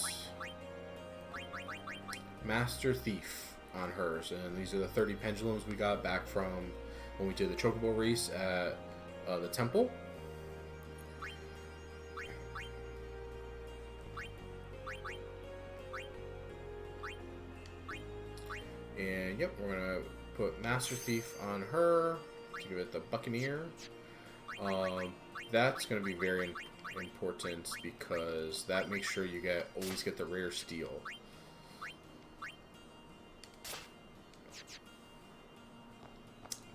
Master Thief on hers. And these are the 30 pendulums we got back from when we did the Chocobo race at the temple. And yep, we're gonna put Master Thief on her to give it the Buccaneer. That's gonna be very important because that makes sure you always get the rare steel.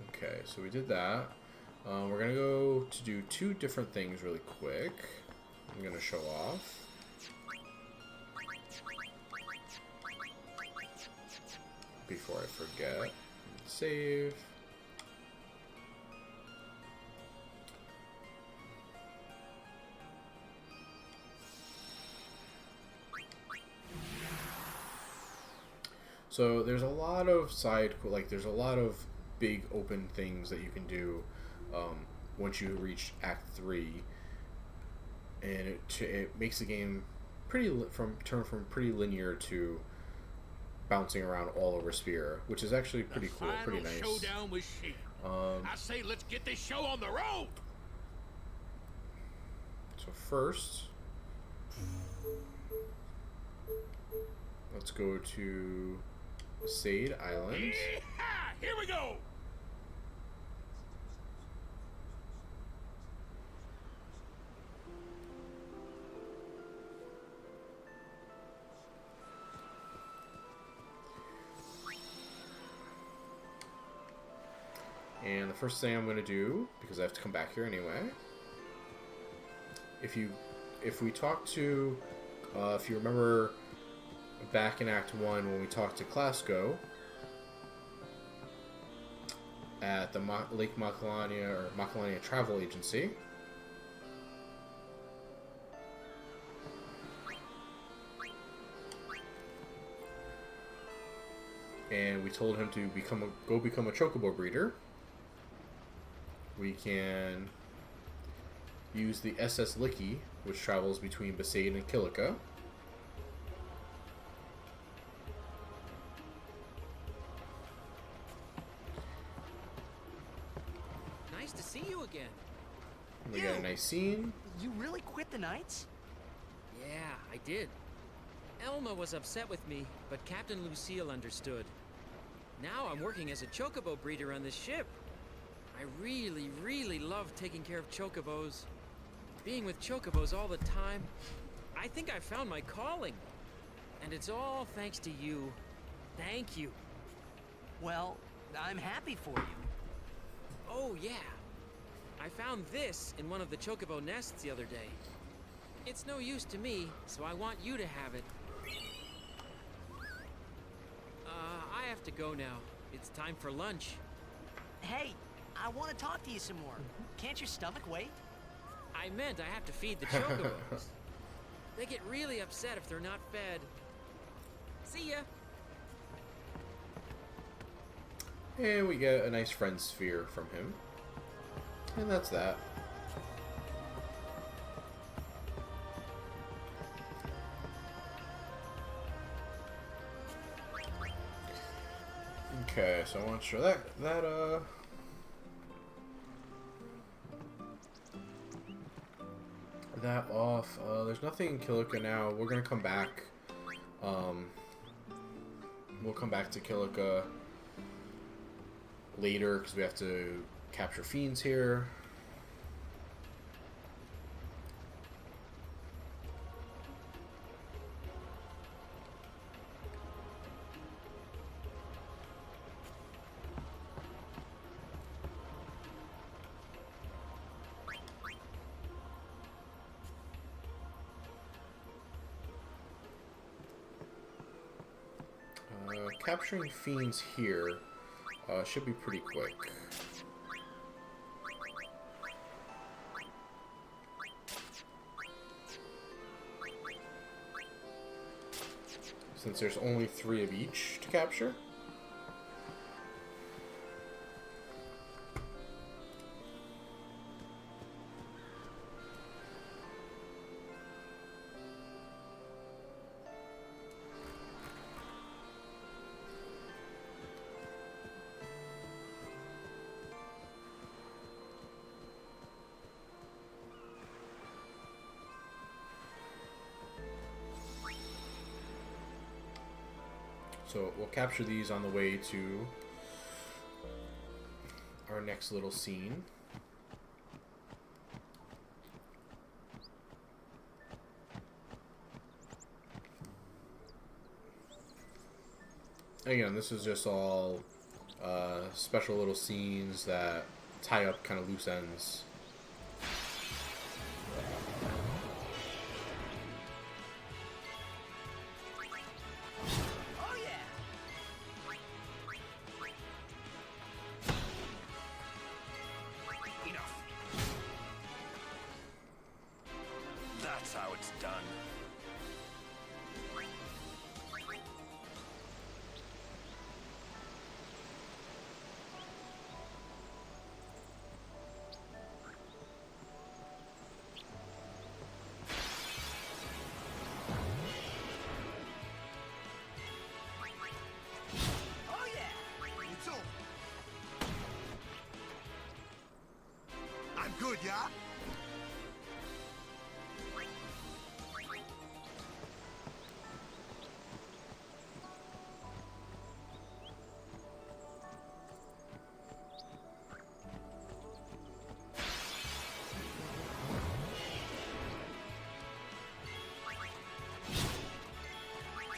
Okay, so we did that. We're gonna go to do 2 different things really quick. I'm gonna show off. Before I forget, save. So there's a lot of there's a lot of big open things that you can do once you reach Act 3, and it makes the game turn from pretty linear to bouncing around all over Spira, which is actually pretty cool, pretty nice. Showdown with sheep. I say let's get this show on the road. So first, let's go to Sade Island. Yeehaw! Here we go. And the first thing I'm going to do, because I have to come back here anyway, if we talk to, if you remember back in Act 1 when we talked to Clasco at the Lake Macalania or Macalania Travel Agency, and we told him to go become a chocobo breeder, we can use the SS Licky, which travels between Besaid and Kilika. Nice to see you again. And we got a nice scene. You really quit the Knights? Yeah, I did. Elma was upset with me, but Captain Lucille understood. Now I'm working as a chocobo breeder on this ship. I really, really love taking care of chocobos. Being with chocobos all the time, I think I found my calling. And it's all thanks to you. Thank you. Well, I'm happy for you. Oh, yeah. I found this in one of the chocobo nests the other day. It's no use to me, so I want you to have it. I have to go now. It's time for lunch. Hey, I want to talk to you some more. Can't your stomach wait? I meant I have to feed the chocobos. They get really upset if they're not fed. See ya! And we get a nice friend sphere from him. And that's that. Okay, so I want to show that off. There's nothing in Kilika now. We're gonna come back. We'll come back to Kilika later because we have to capture fiends here. Capturing fiends here should be pretty quick. Since there's only 3 of each to capture. So we'll capture these on the way to our next little scene. Again, this is just all special little scenes that tie up kind of loose ends. Good, yeah?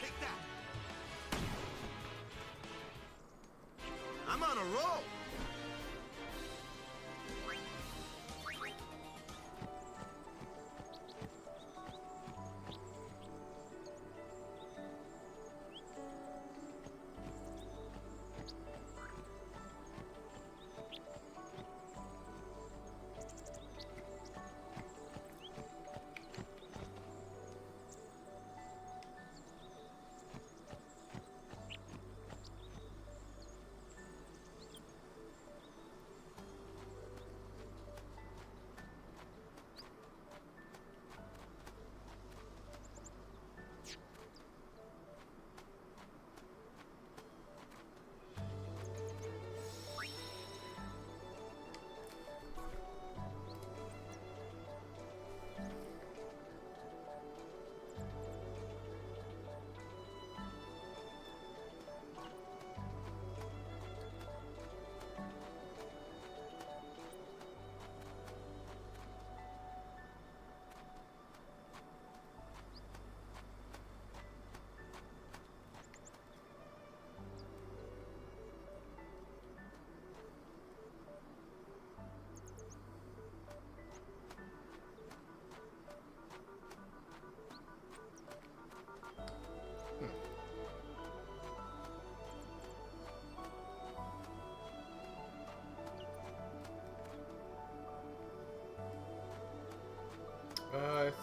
Take that. I'm on a roll.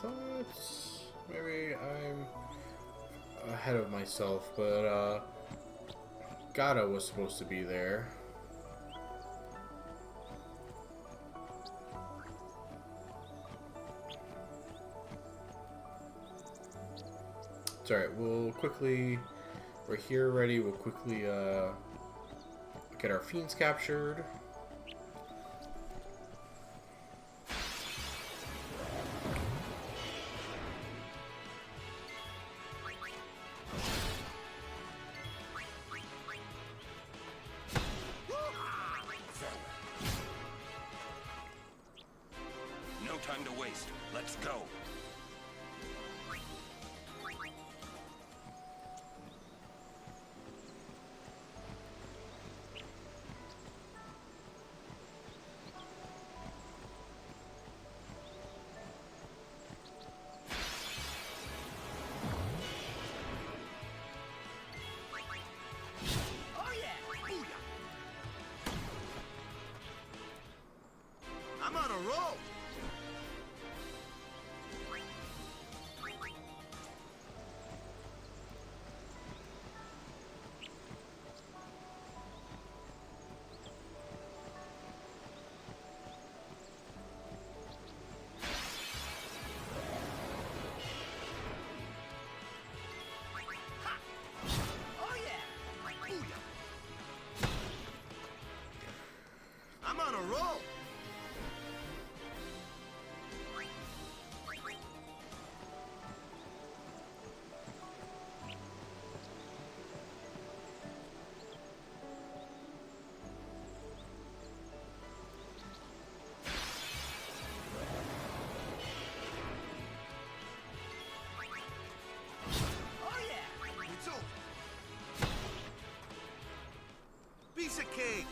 thought maybe I'm ahead of myself, but Gato was supposed to be there. It's alright, we'll quickly, we're here ready, we'll quickly get our fiends captured. No time to waste. Let's go. I'm on a roll! Oh yeah! Booyah! I'm on a roll! Oh yeah! It's over. Piece of cake.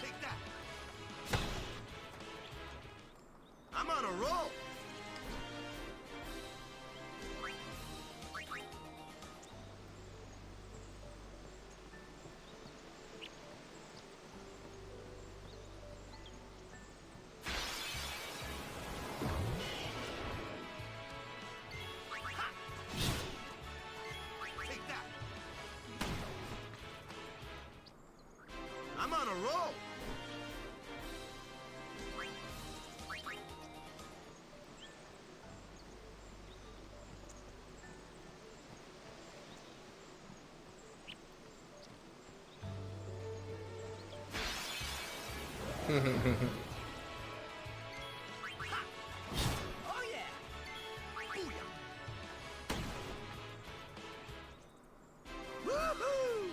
Take that. I'm on a roll. Take that. I'm on a roll. Oh yeah! Booyah! Woohoo!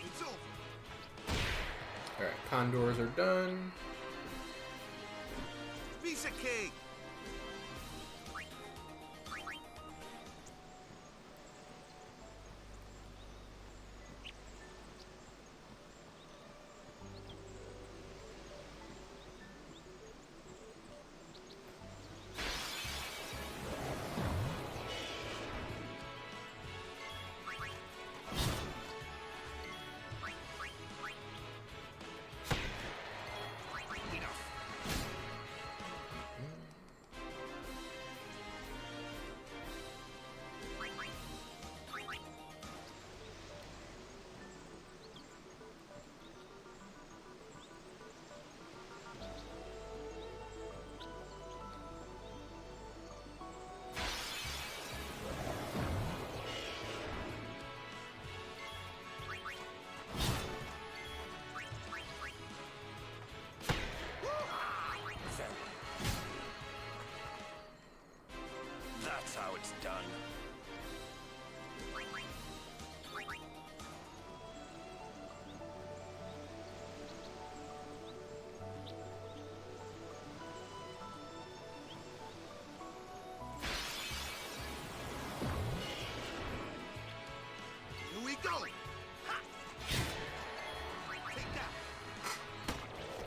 It's over. Alright, condors are done. Piece of cake.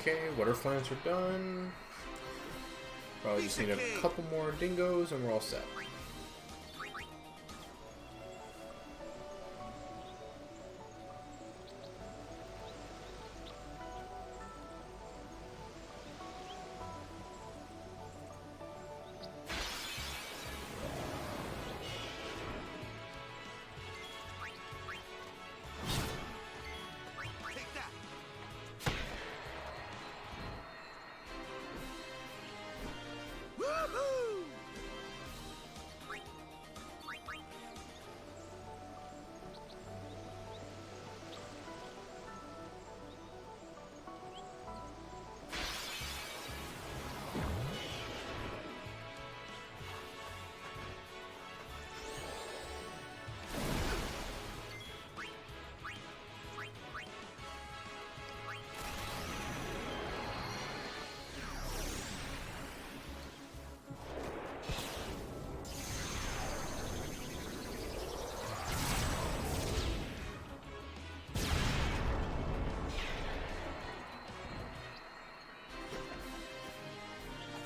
Okay, water plants are done. Probably just need a couple more dingoes and we're all set.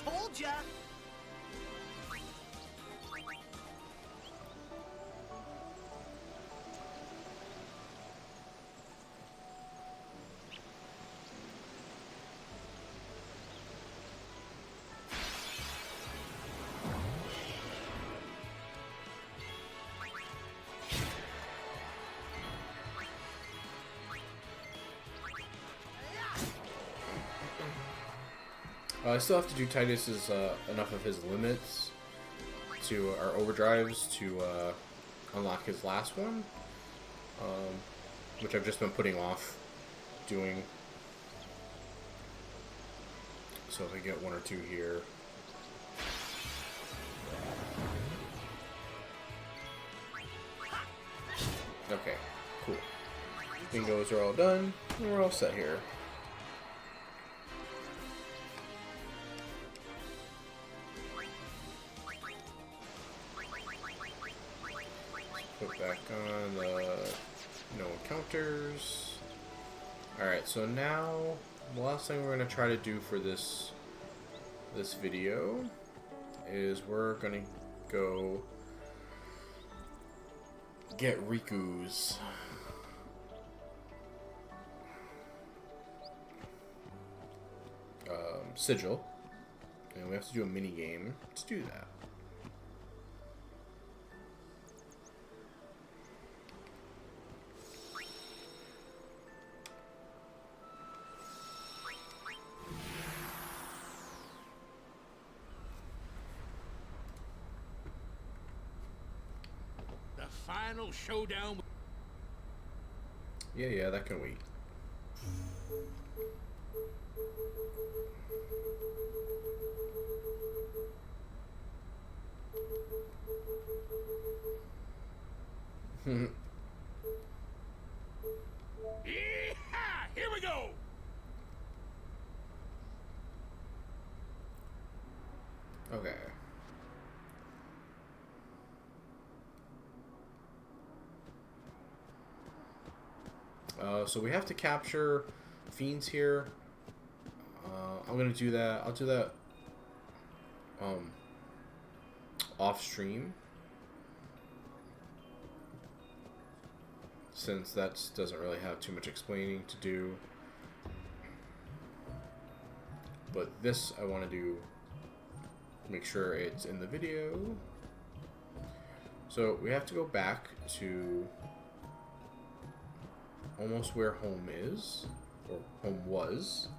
Told ya! I still have to do Titus's enough of his limits to our overdrives to unlock his last one, which I've just been putting off doing. So if I get one or two here. Okay, cool. Bingos are all done, and we're all set here. Put back on the no encounters. Alright, so now the last thing we're going to try to do for this video is we're going to go get Rikku's sigil, and we have to do a mini game to do that. The final showdown. Yeah, that can wait. Yee-haw! Here we go. Okay. So we have to capture fiends here. I'm gonna do that. I'll do that off stream, since that doesn't really have too much explaining to do. But this I want to do, make sure it's in the video. So we have to go back to almost where home is, or home was.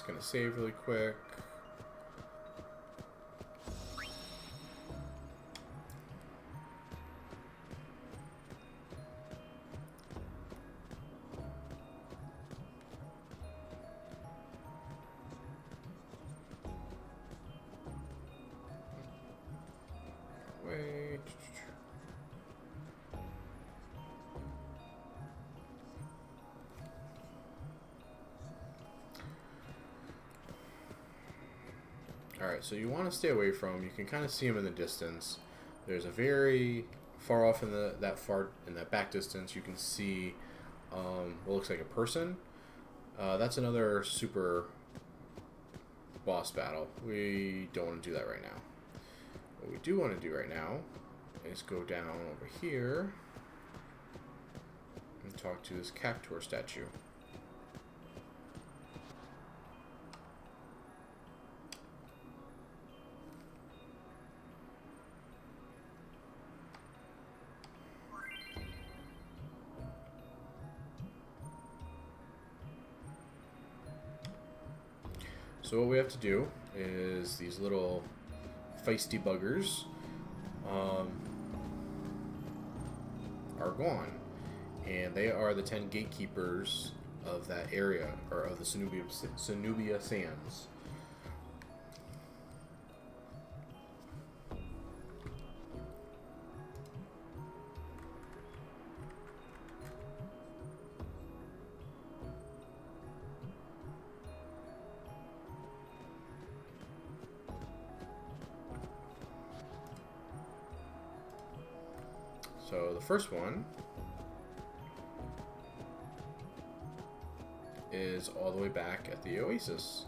Just gonna save really quick. Wait. Alright, so you want to stay away from, you can kind of see him in the distance. There's a very far off in that back distance, you can see what looks like a person. That's another super boss battle. We don't want to do that right now. What we do want to do right now is go down over here and talk to this Cactuar statue. So what we have to do is these little feisty buggers are gone, and they are the 10 gatekeepers of that area, or of the Sanubia Sands. So the first one is all the way back at the Oasis.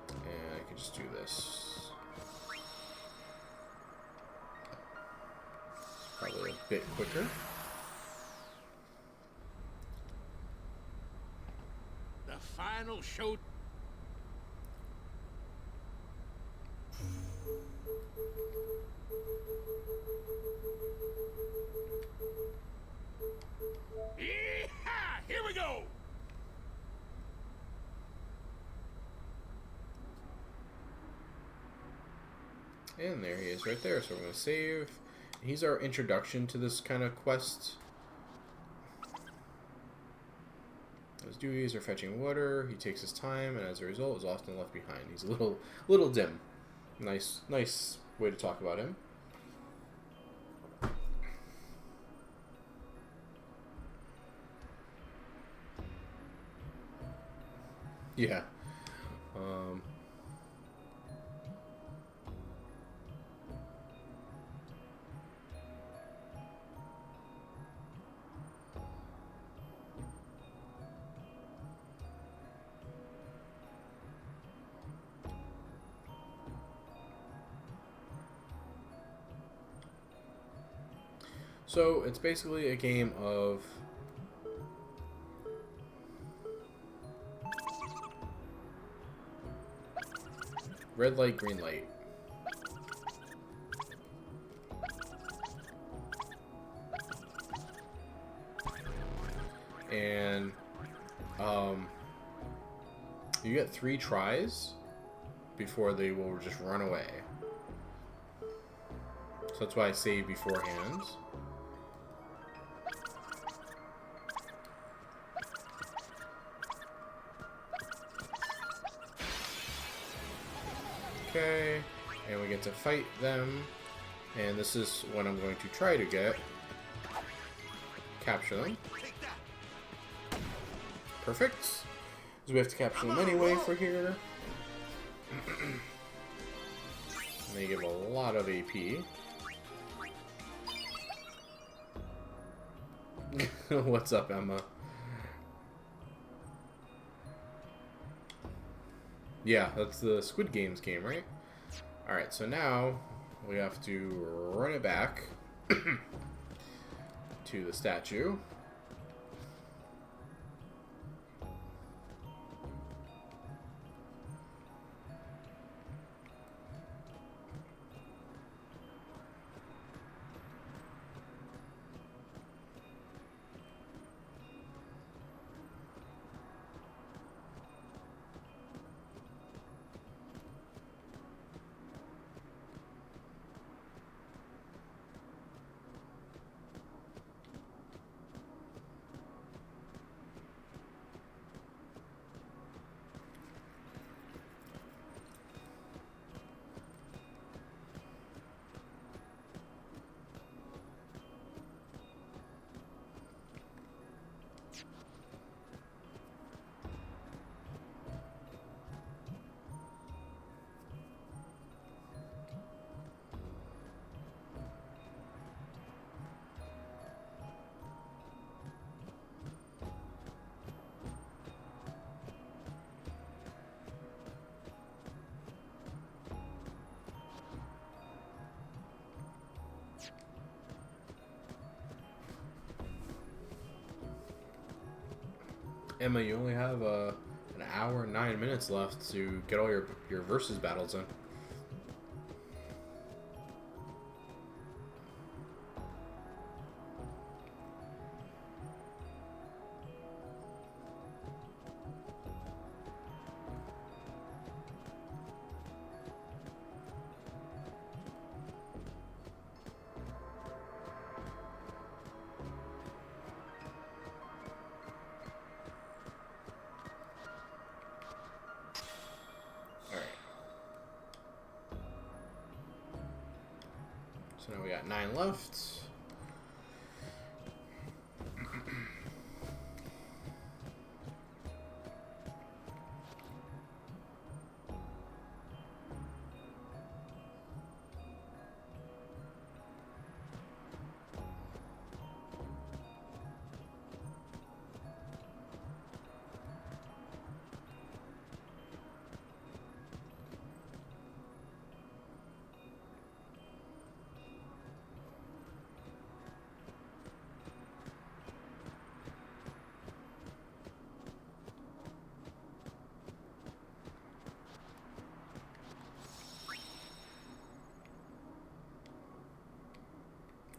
And I can just do this. Probably a bit quicker. The final show. Yeehaw! Here we go! And there he is right there. So we're going to save. He's our introduction to this kind of quest. His duties are fetching water. He takes his time, and as a result, is often left behind. He's a little dim. Nice way to talk about him. Yeah. So it's basically a game of red light, green light. And you get 3 tries before they will just run away. So that's why I save beforehand. Okay, and we get to fight them, and this is what I'm going to try to get. Capture them. Perfect. Because we have to capture them anyway for here. And they give a lot of AP. What's up, Emma? Yeah, that's the Squid Games game, right? Alright, so now we have to run it back to the statue. Emma, you only have an hour and 9 minutes left to get all your versus battles in. So now we got 9 left.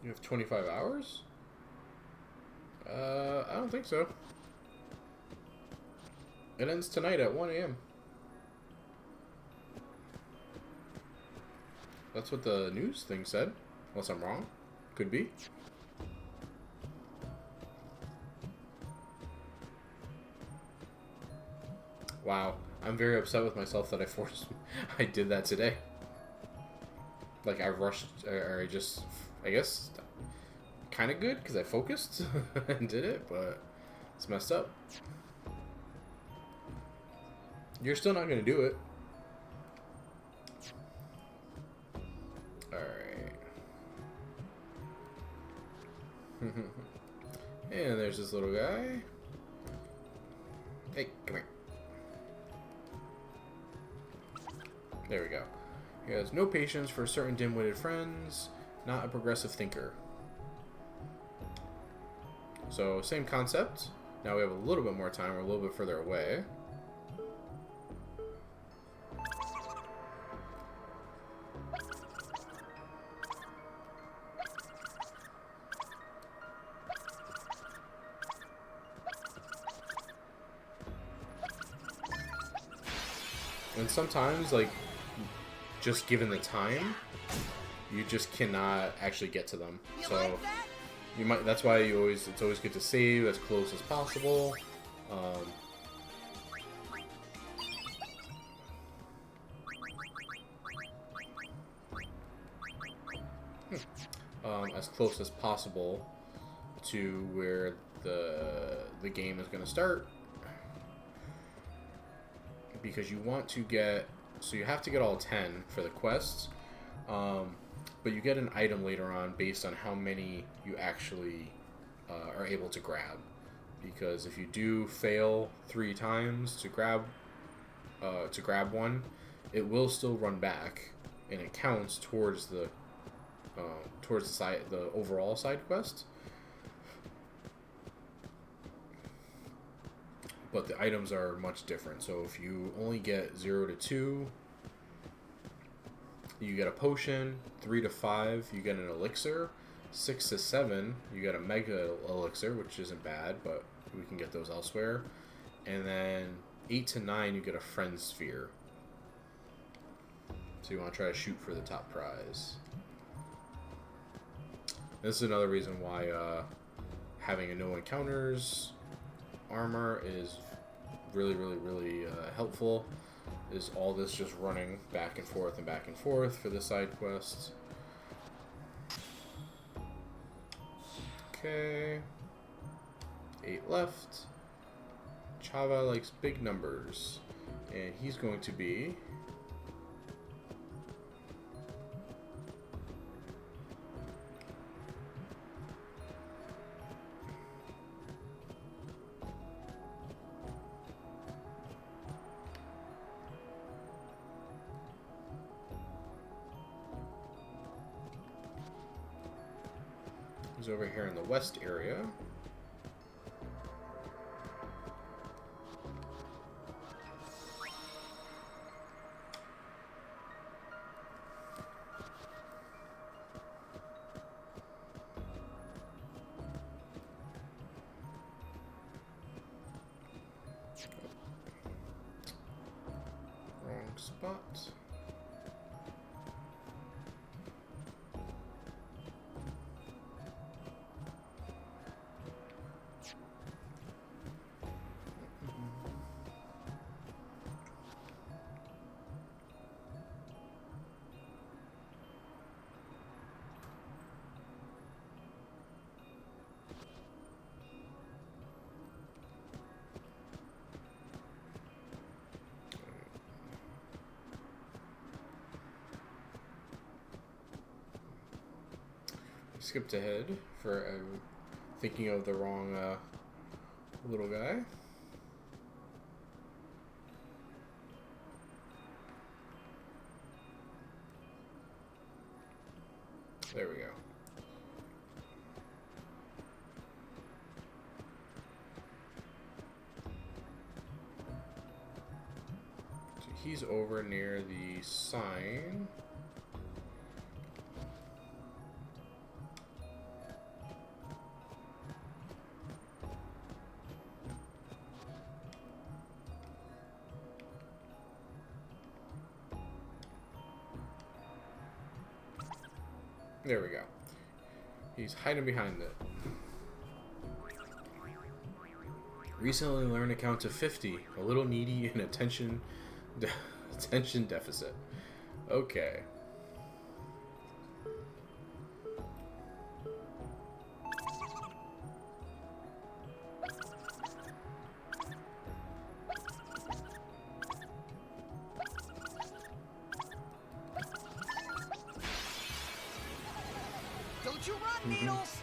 You have 25 hours? I don't think so. It ends tonight at 1 a.m. That's what the news thing said. Unless I'm wrong. Could be. Wow. I'm very upset with myself that I did that today. Like, I rushed, or I guess, kind of good, because I focused and did it, but it's messed up. You're still not going to do it. Alright. And there's this little guy. Hey, come here. There we go. He has no patience for certain dim-witted friends, not a progressive thinker. So, same concept. Now we have a little bit more time. We're a little bit further away. And sometimes, like, just given the time, you just cannot actually get to them. So you might. That's why it's always good to save as close as possible. As close as possible to where the game is going to start, because you want to get. So you have to get all 10 for the quests, but you get an item later on based on how many you actually are able to grab. Because if you do fail 3 times to grab one, it will still run back, and it counts towards the overall side quest. But the items are much different. So if you only get 0 to 2, you get a potion. 3 to 5, you get an elixir. 6 to 7, you get a mega elixir, which isn't bad, but we can get those elsewhere. And then 8 to 9, you get a friend sphere. So you want to try to shoot for the top prize. This is another reason why having a no encounters armor is really helpful. Is all this just running back and forth for the side quests. Okay, 8 left. Chava likes big numbers, and he's going to be over here in the west area. spot. Skipped ahead for thinking of the wrong little guy. There we go. So he's over near the sign. There we go. He's hiding behind it. Recently learned to count to 50. A little needy and attention deficit. Okay. Don't you run, Needles!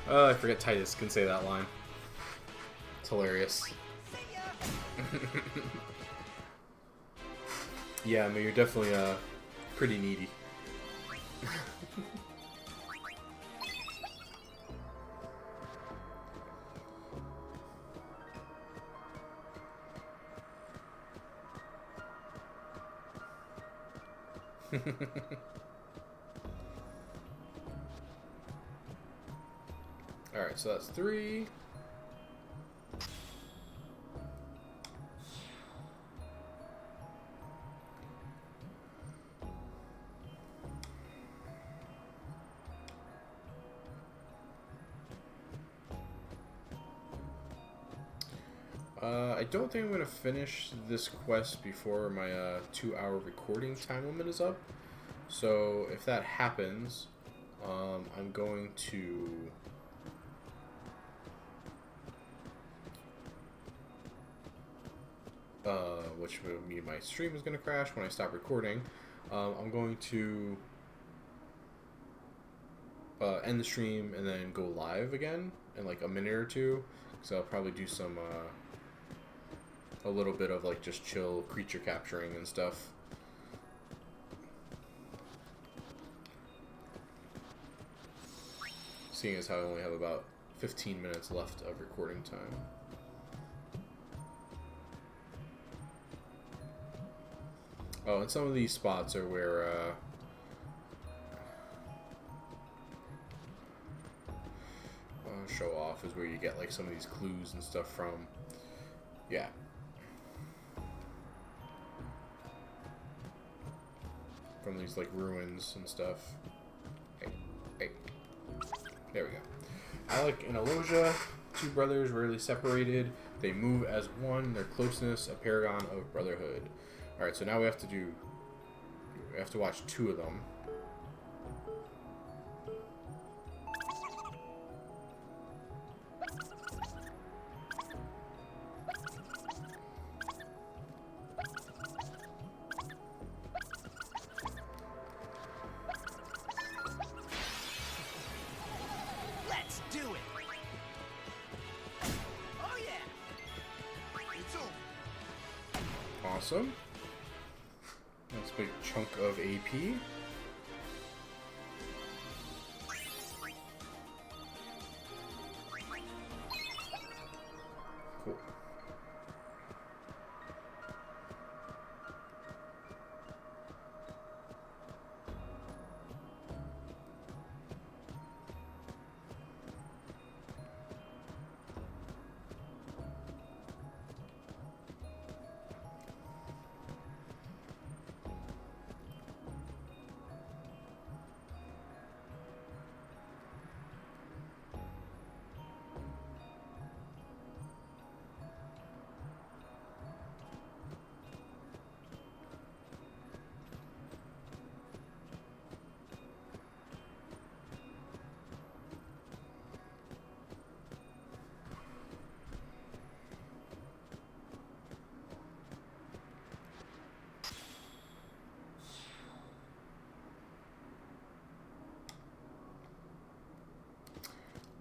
Oh, I forget Titus can say that line. It's hilarious. Yeah, I mean, you're definitely pretty needy. Alright, so that's 3. I don't think I'm going to finish this quest before my 2-hour recording time limit is up. So if that happens, I'm going to which would mean my stream is going to crash when I stop recording. I'm going to end the stream and then go live again in like a minute or two. So I'll probably do some a little bit of like just chill creature capturing and stuff. Seeing as how I only have about 15 minutes left of recording time. Oh, and some of these spots are where show off is where you get like some of these clues and stuff from. Yeah. From these like ruins and stuff. Hey. There we go. Alec and Aloja, two brothers rarely separated. They move as one. Their closeness, a paragon of brotherhood. Alright, so now we have to watch 2 of them. Let's do it! Oh yeah! It's over. Awesome. That's a big chunk of AP. Cool.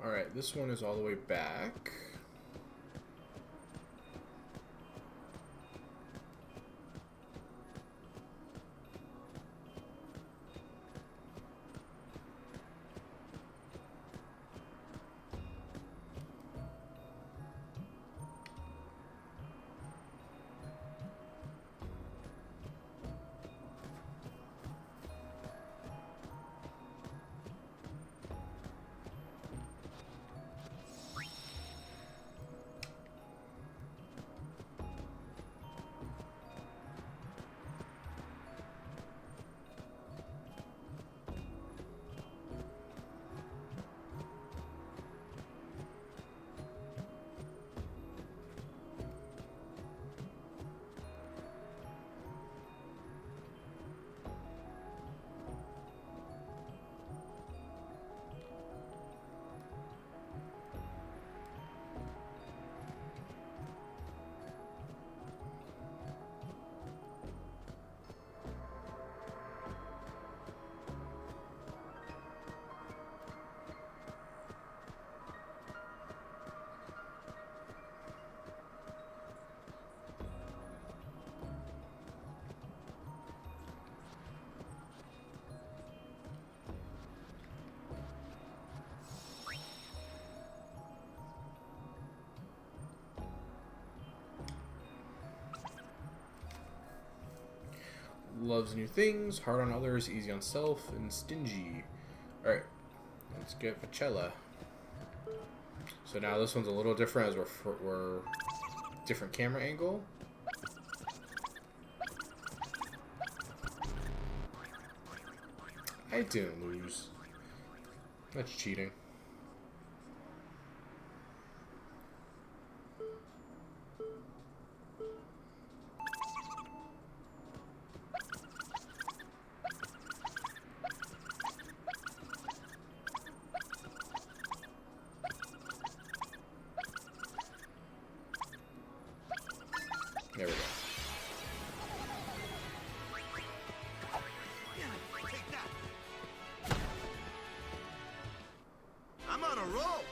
Alright, this one is all the way back. Loves new things, hard on others, easy on self, and stingy. Alright, let's get Vacella. So now this one's a little different as we're different camera angle. I didn't lose. That's cheating. There we go. Take that. I'm on a roll.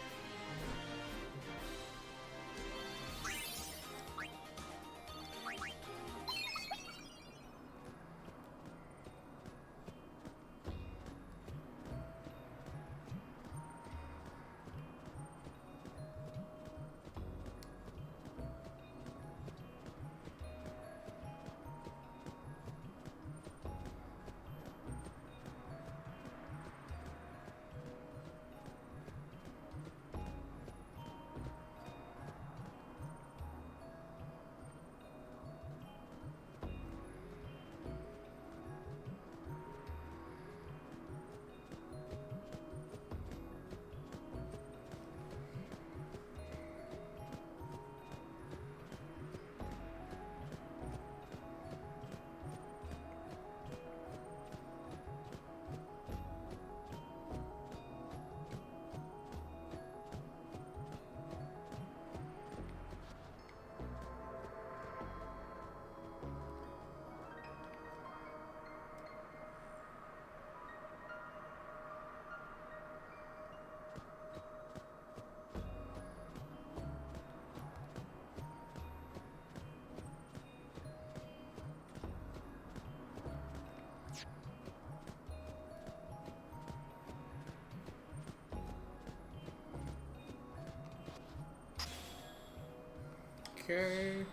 Okay.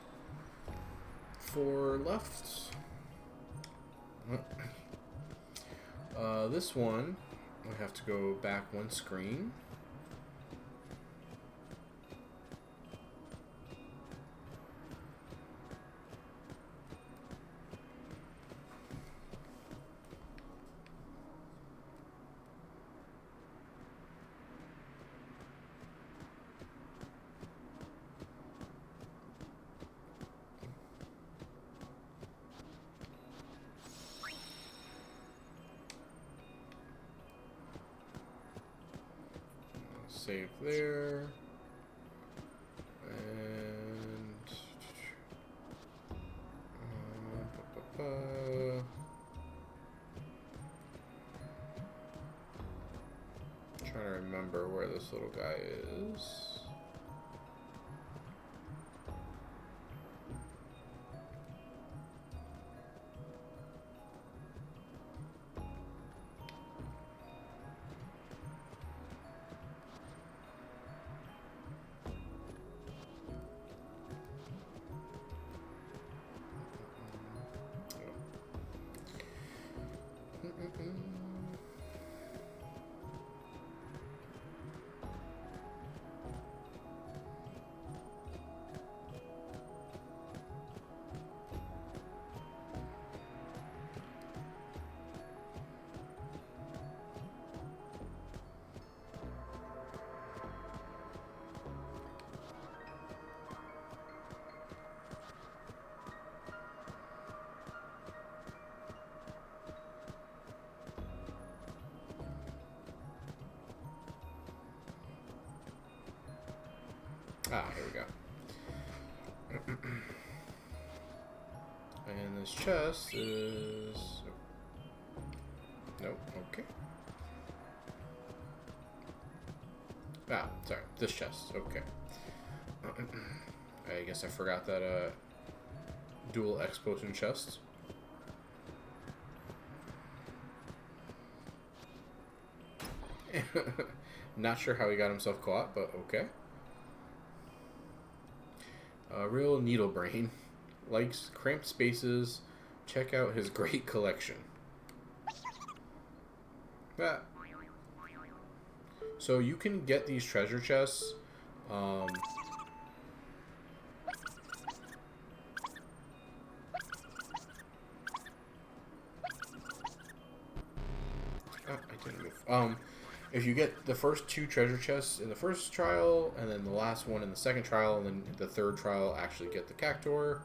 4 left. This one, I have to go back one screen. Save there. And trying to remember where this this little guy is. Ah, here we go. And this chest is... Nope, okay. Ah, sorry, this chest, okay. I guess I forgot that dual X potion chest. Not sure how he got himself caught, but okay. Real needle brain. Likes cramped spaces. Check out his great collection. Ah. So you can get these treasure chests. I didn't move. If you get the first 2 treasure chests in the first trial, and then the last one in the second trial, and then the third trial, actually get the Cactuar.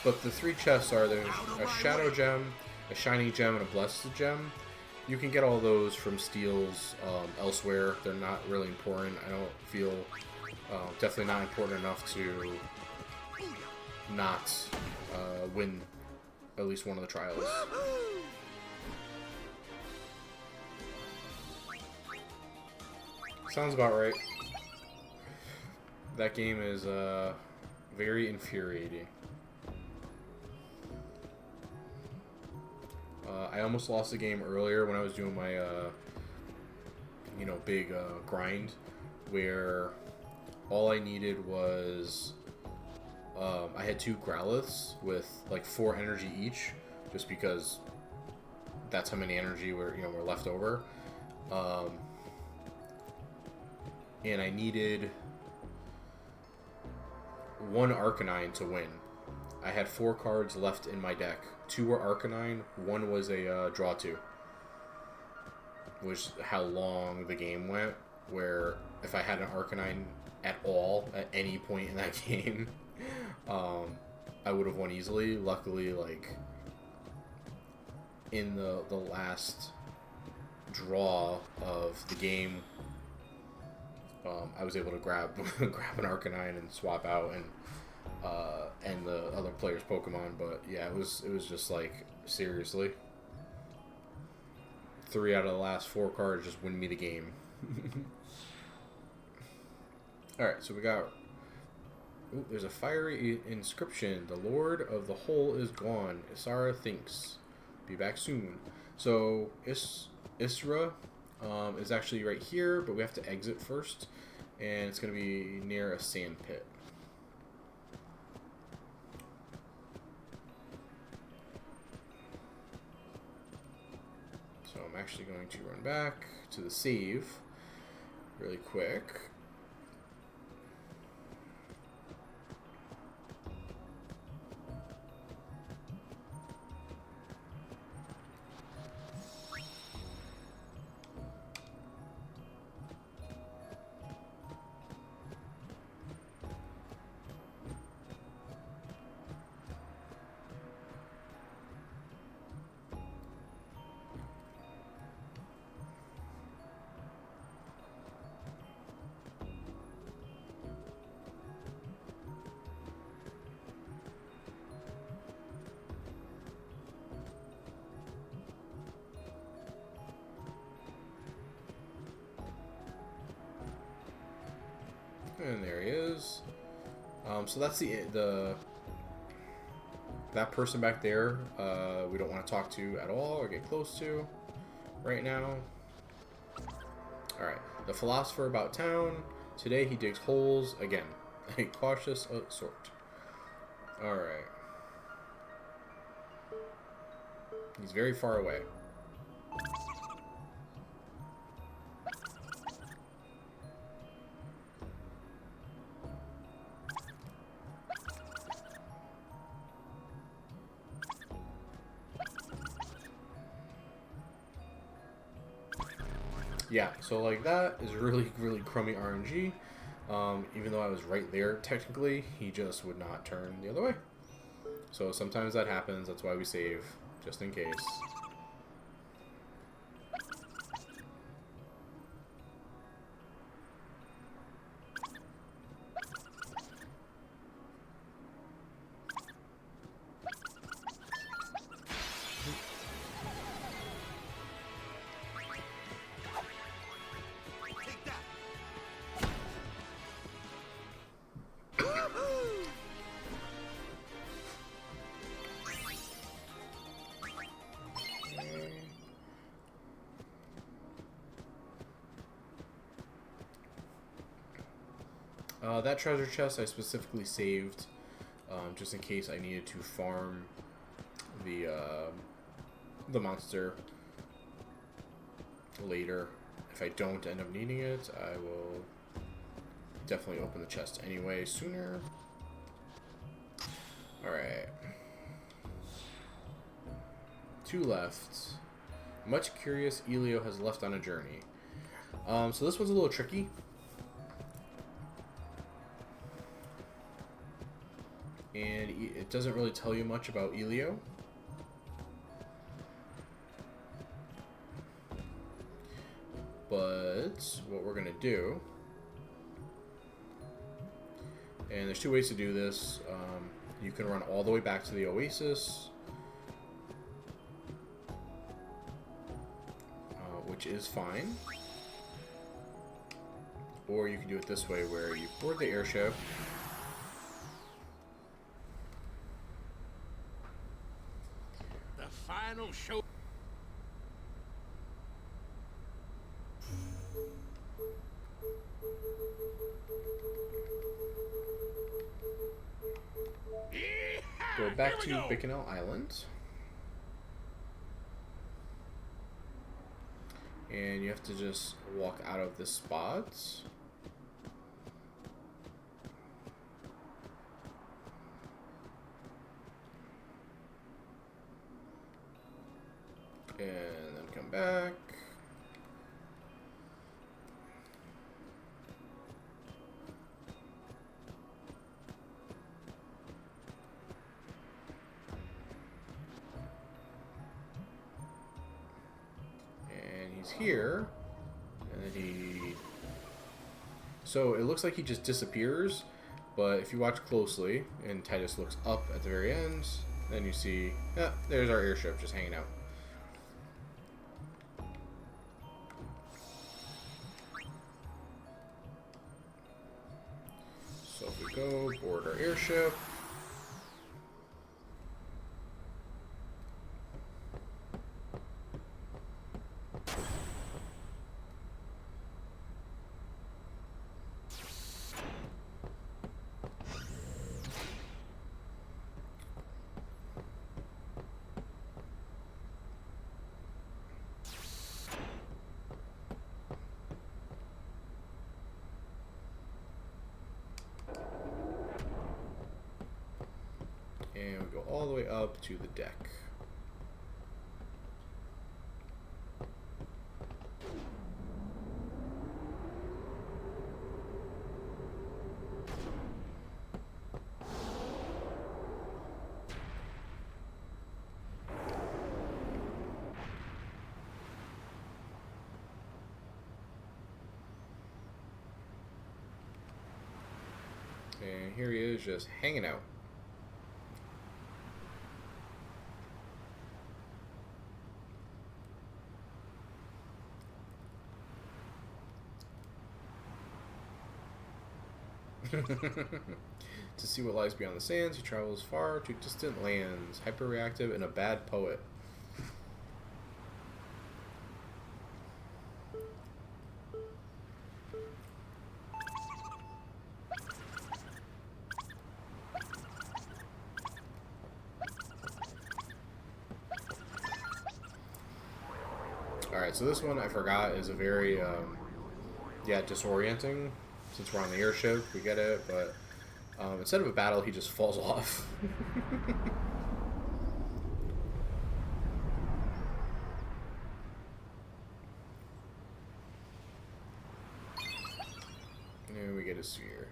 But the 3 chests are there's a Shadow Gem, a Shiny Gem, and a Blessed Gem. You can get all those from steals elsewhere. They're not really important. I don't feel definitely not important enough to not win at least one of the trials. Sounds about right. That game is very infuriating. I almost lost the game earlier when I was doing my, you know, big grind, where all I needed was, I had 2 Growliths with like 4 energy each, just because that's how many energy were left over, and I needed 1 Arcanine to win. I had 4 cards left in my deck. 2 were Arcanine, 1 was a draw 2. Which is how long the game went, where if I had an Arcanine at all, at any point in that game, I would have won easily. Luckily, like, in the last draw of the game, I was able to grab an Arcanine and swap out and the other player's Pokemon. But yeah, it was just like, seriously, 3 out of the last 4 cards just win me the game. Alright, so we got... Ooh, there's a fiery inscription. The Lord of the Hole is gone. Isara thinks. Be back soon. So, Isra is actually right here, but we have to exit first. And it's going to be near a sand pit. So I'm actually going to run back to the save really quick. And there he is. So that's that person back there. We don't want to talk to at all or get close to right now. All right, the philosopher about town. Today he digs holes again. A cautious sort. All right. He's very far away. Yeah, so like that is really, really crummy RNG. Even though I was right there, technically, he just would not turn the other way. So sometimes that happens. That's why we save, just in case. Take that. That treasure chest I specifically saved just in case I needed to farm the monster later. If I don't end up needing it, I will definitely open the chest anyway sooner. Alright. 2 left. Much curious Elio has left on a journey. So this one's a little tricky. And it doesn't really tell you much about Elio. But what we're gonna do, and there's 2 ways to do this. You can run all the way back to the Oasis, which is fine. Or you can do it this way, where you board the airship. The final show. Go back to Bicanel Island. And you have to just walk out of this spot. And then come back. And he's here. And then he... So it looks like he just disappears. But if you watch closely, and Titus looks up at the very end, then you see, yeah, there's our airship just hanging out. So if we go board our airship. And we go all the way up to the deck. And here he is just hanging out. To see what lies beyond the sands, he travels far to distant lands. Hyperreactive and a bad poet. Alright, so this one I forgot is a very, yeah, disorienting. Since we're on the airship, we get it, but instead of a battle, he just falls off. And we get a sphere.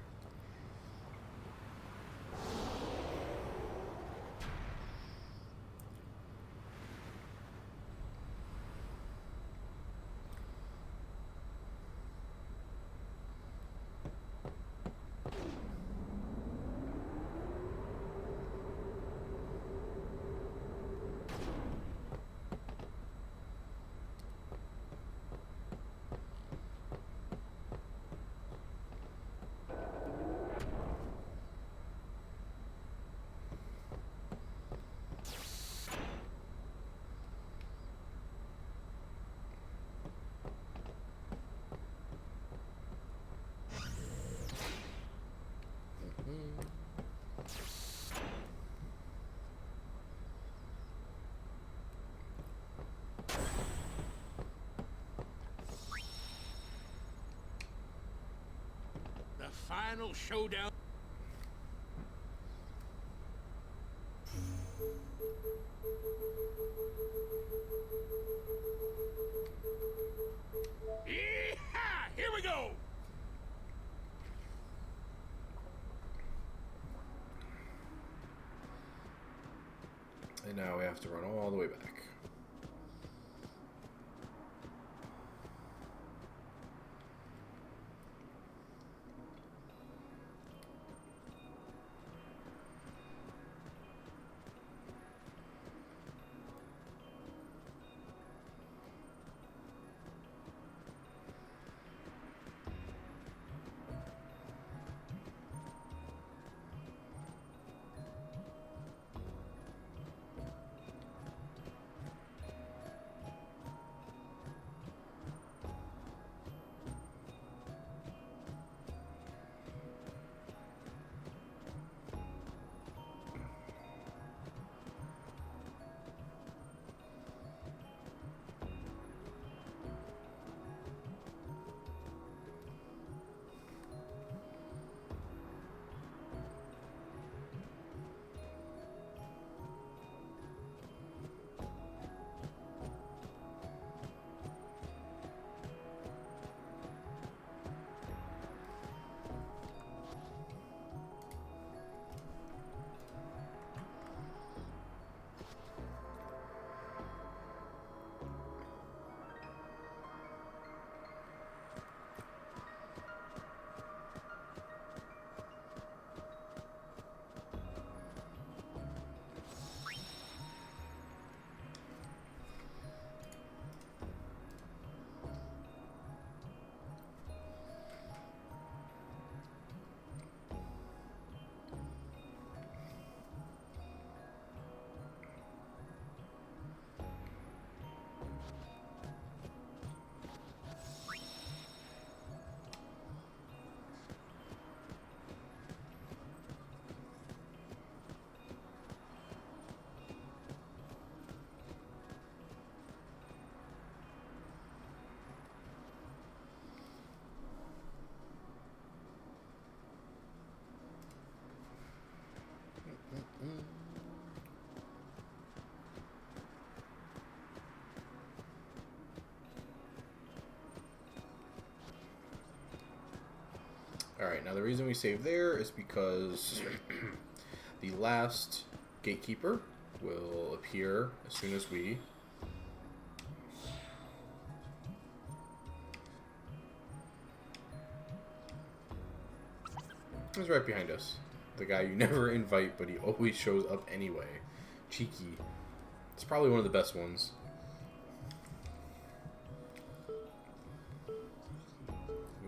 The final showdown. Yeehaw! Here we go! And now we have to run all the way back. Alright, now the reason we save there is because the last gatekeeper will appear as soon as we... He's right behind us. The guy you never invite, but he always shows up anyway. Cheeky. It's probably one of the best ones.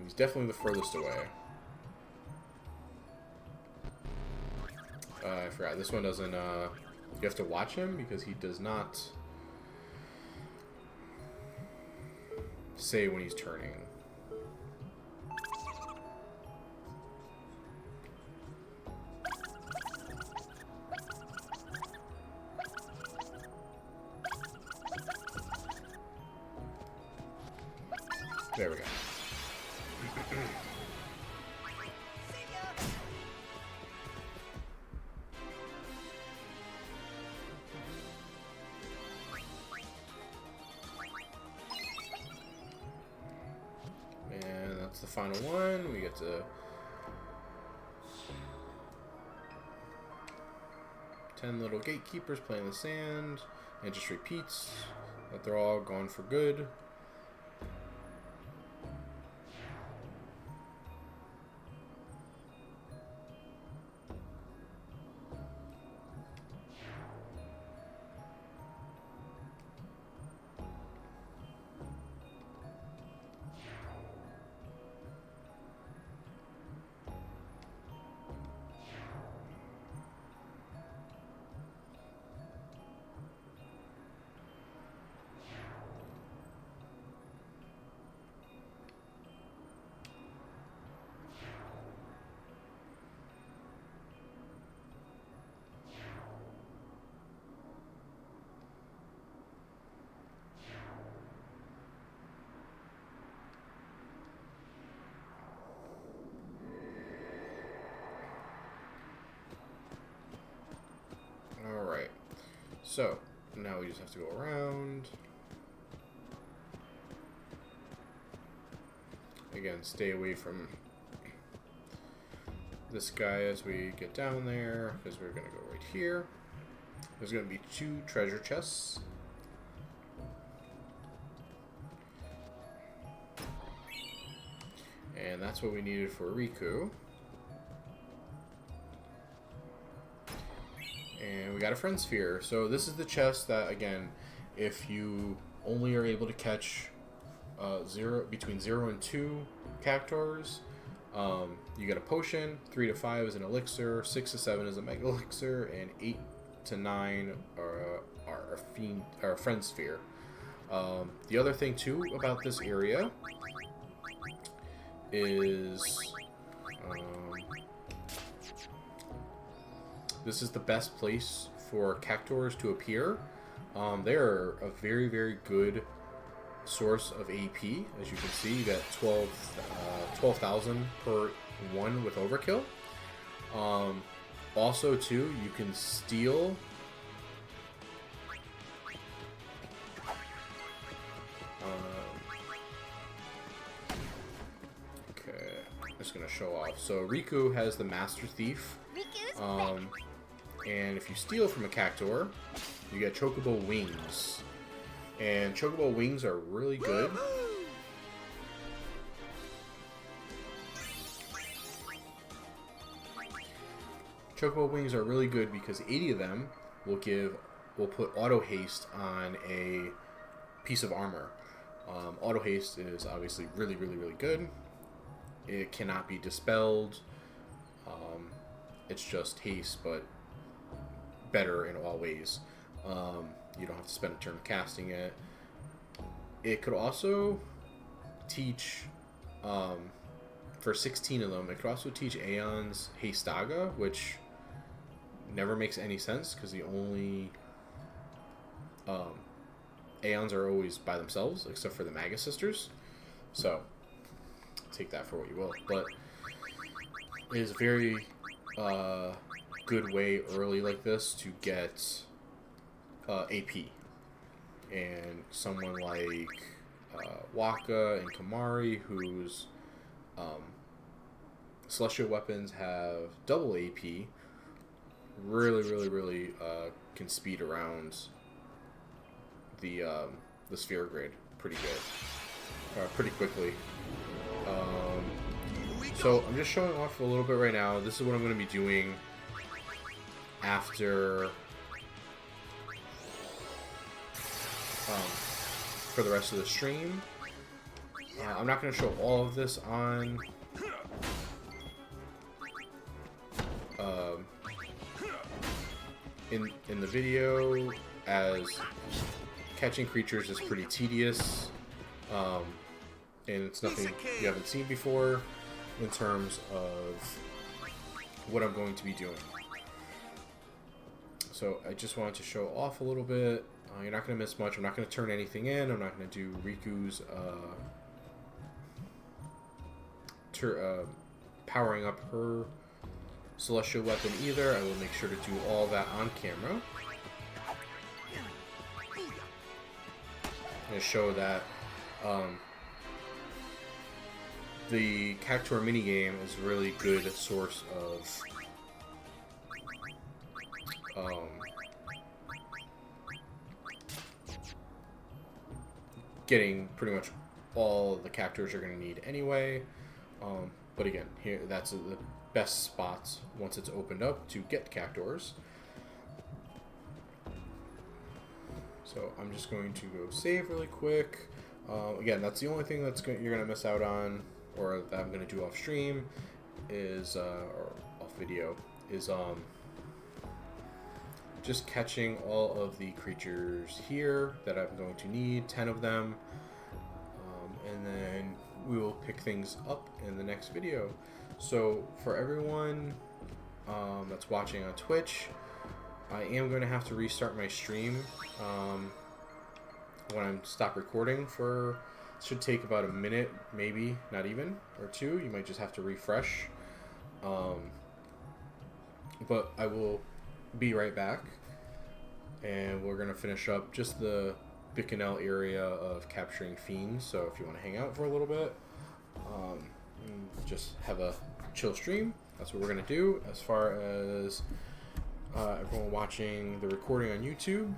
He's definitely the furthest away. I forgot. This one doesn't, you have to watch him because he does not say when he's turning. There we go. And that's the final one. We get to 10 little gatekeepers playing the sand, and it just repeats that they're all gone for good. Alright, so now we just have to go around. Again, stay away from this guy as we get down there, because we're going to go right here. There's going to be 2 treasure chests. And that's what we needed for Rikku. And we got a friend sphere. So this is the chest that, again, if you only are able to catch between 0 and 2 Cactuars, you get a potion. 3 to 5 is an elixir. 6 to 7 is a mega elixir, and 8 to 9 are a friend sphere. The other thing too about this area is this is the best place for Cactuars to appear. They are a very, very good source of AP. As you can see, you get 12,000 per one with overkill. Also, too, you can steal okay, I'm just gonna show off. So Rikku has the Master Thief. And if you steal from a Cactuar, you get Chocobo Wings. And Chocobo Wings are really good. Chocobo Wings are really good because 80 of them will put auto haste on a piece of armor. Auto haste is obviously really, really, really good. It cannot be dispelled. It's just haste, but better in all ways. You don't have to spend a turn casting it. It could also teach, for 16 of them, it could also teach Aeons Hastaga, which never makes any sense because the only Aeons are always by themselves, except for the Magus Sisters. So, take that for what you will. But it is a very good way early like this to get AP. And someone like Waka and Kamari, whose celestial weapons have double AP, really can speed around the sphere grid pretty good, pretty quickly. So I'm just showing off a little bit right now. This is what I'm going to be doing after for the rest of the stream. I'm not going to show all of this on in the video, as catching creatures is pretty tedious, and it's nothing you haven't seen before in terms of what I'm going to be doing. So I just wanted to show off a little bit. You're not going to miss much. I'm not going to turn anything in. I'm not going to do Riku's powering up her celestial weapon either. I will make sure to do all that on camera. And show that the Cactuar minigame is a really good source of getting pretty much all the Cactuars you're going to need anyway. But again, here that's the best spots once it's opened up to get Cactuars. So I'm just going to go save really quick. Again, that's the only thing that's you're going to miss out on, or that I'm going to do off stream, is or off video, is just catching all of the creatures here that I'm going to need, 10 of them, and then we will pick things up in the next video. So for everyone that's watching on Twitch, I am going to have to restart my stream when I stop recording. For should take about a minute, maybe not even, or two. You might just have to refresh, but I will be right back, and we're going to finish up just the Bicanel area of capturing fiends. So if you want to hang out for a little bit, and just have a chill stream, that's what we're going to do. As far as everyone watching the recording on YouTube,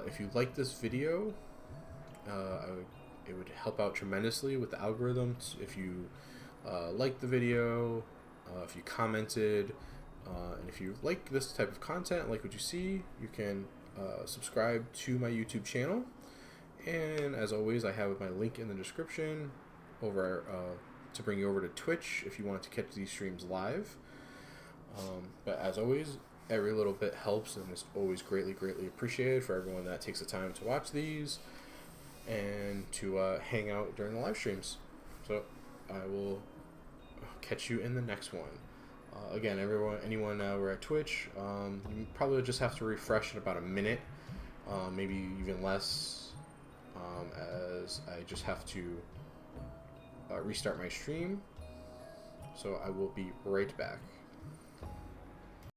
if you like this video, it would help out tremendously with the algorithms if you liked the video, if you commented, and if you like this type of content, like what you see, you can subscribe to my YouTube channel. And as always, I have my link in the description over to bring you over to Twitch if you want to catch these streams live. But as always, every little bit helps and is always greatly appreciated for everyone that takes the time to watch these and to hang out during the live streams. So I will catch you in the next one. Again, anyone over at Twitch, you probably just have to refresh in about a minute, maybe even less, as I just have to restart my stream. So I will be right back.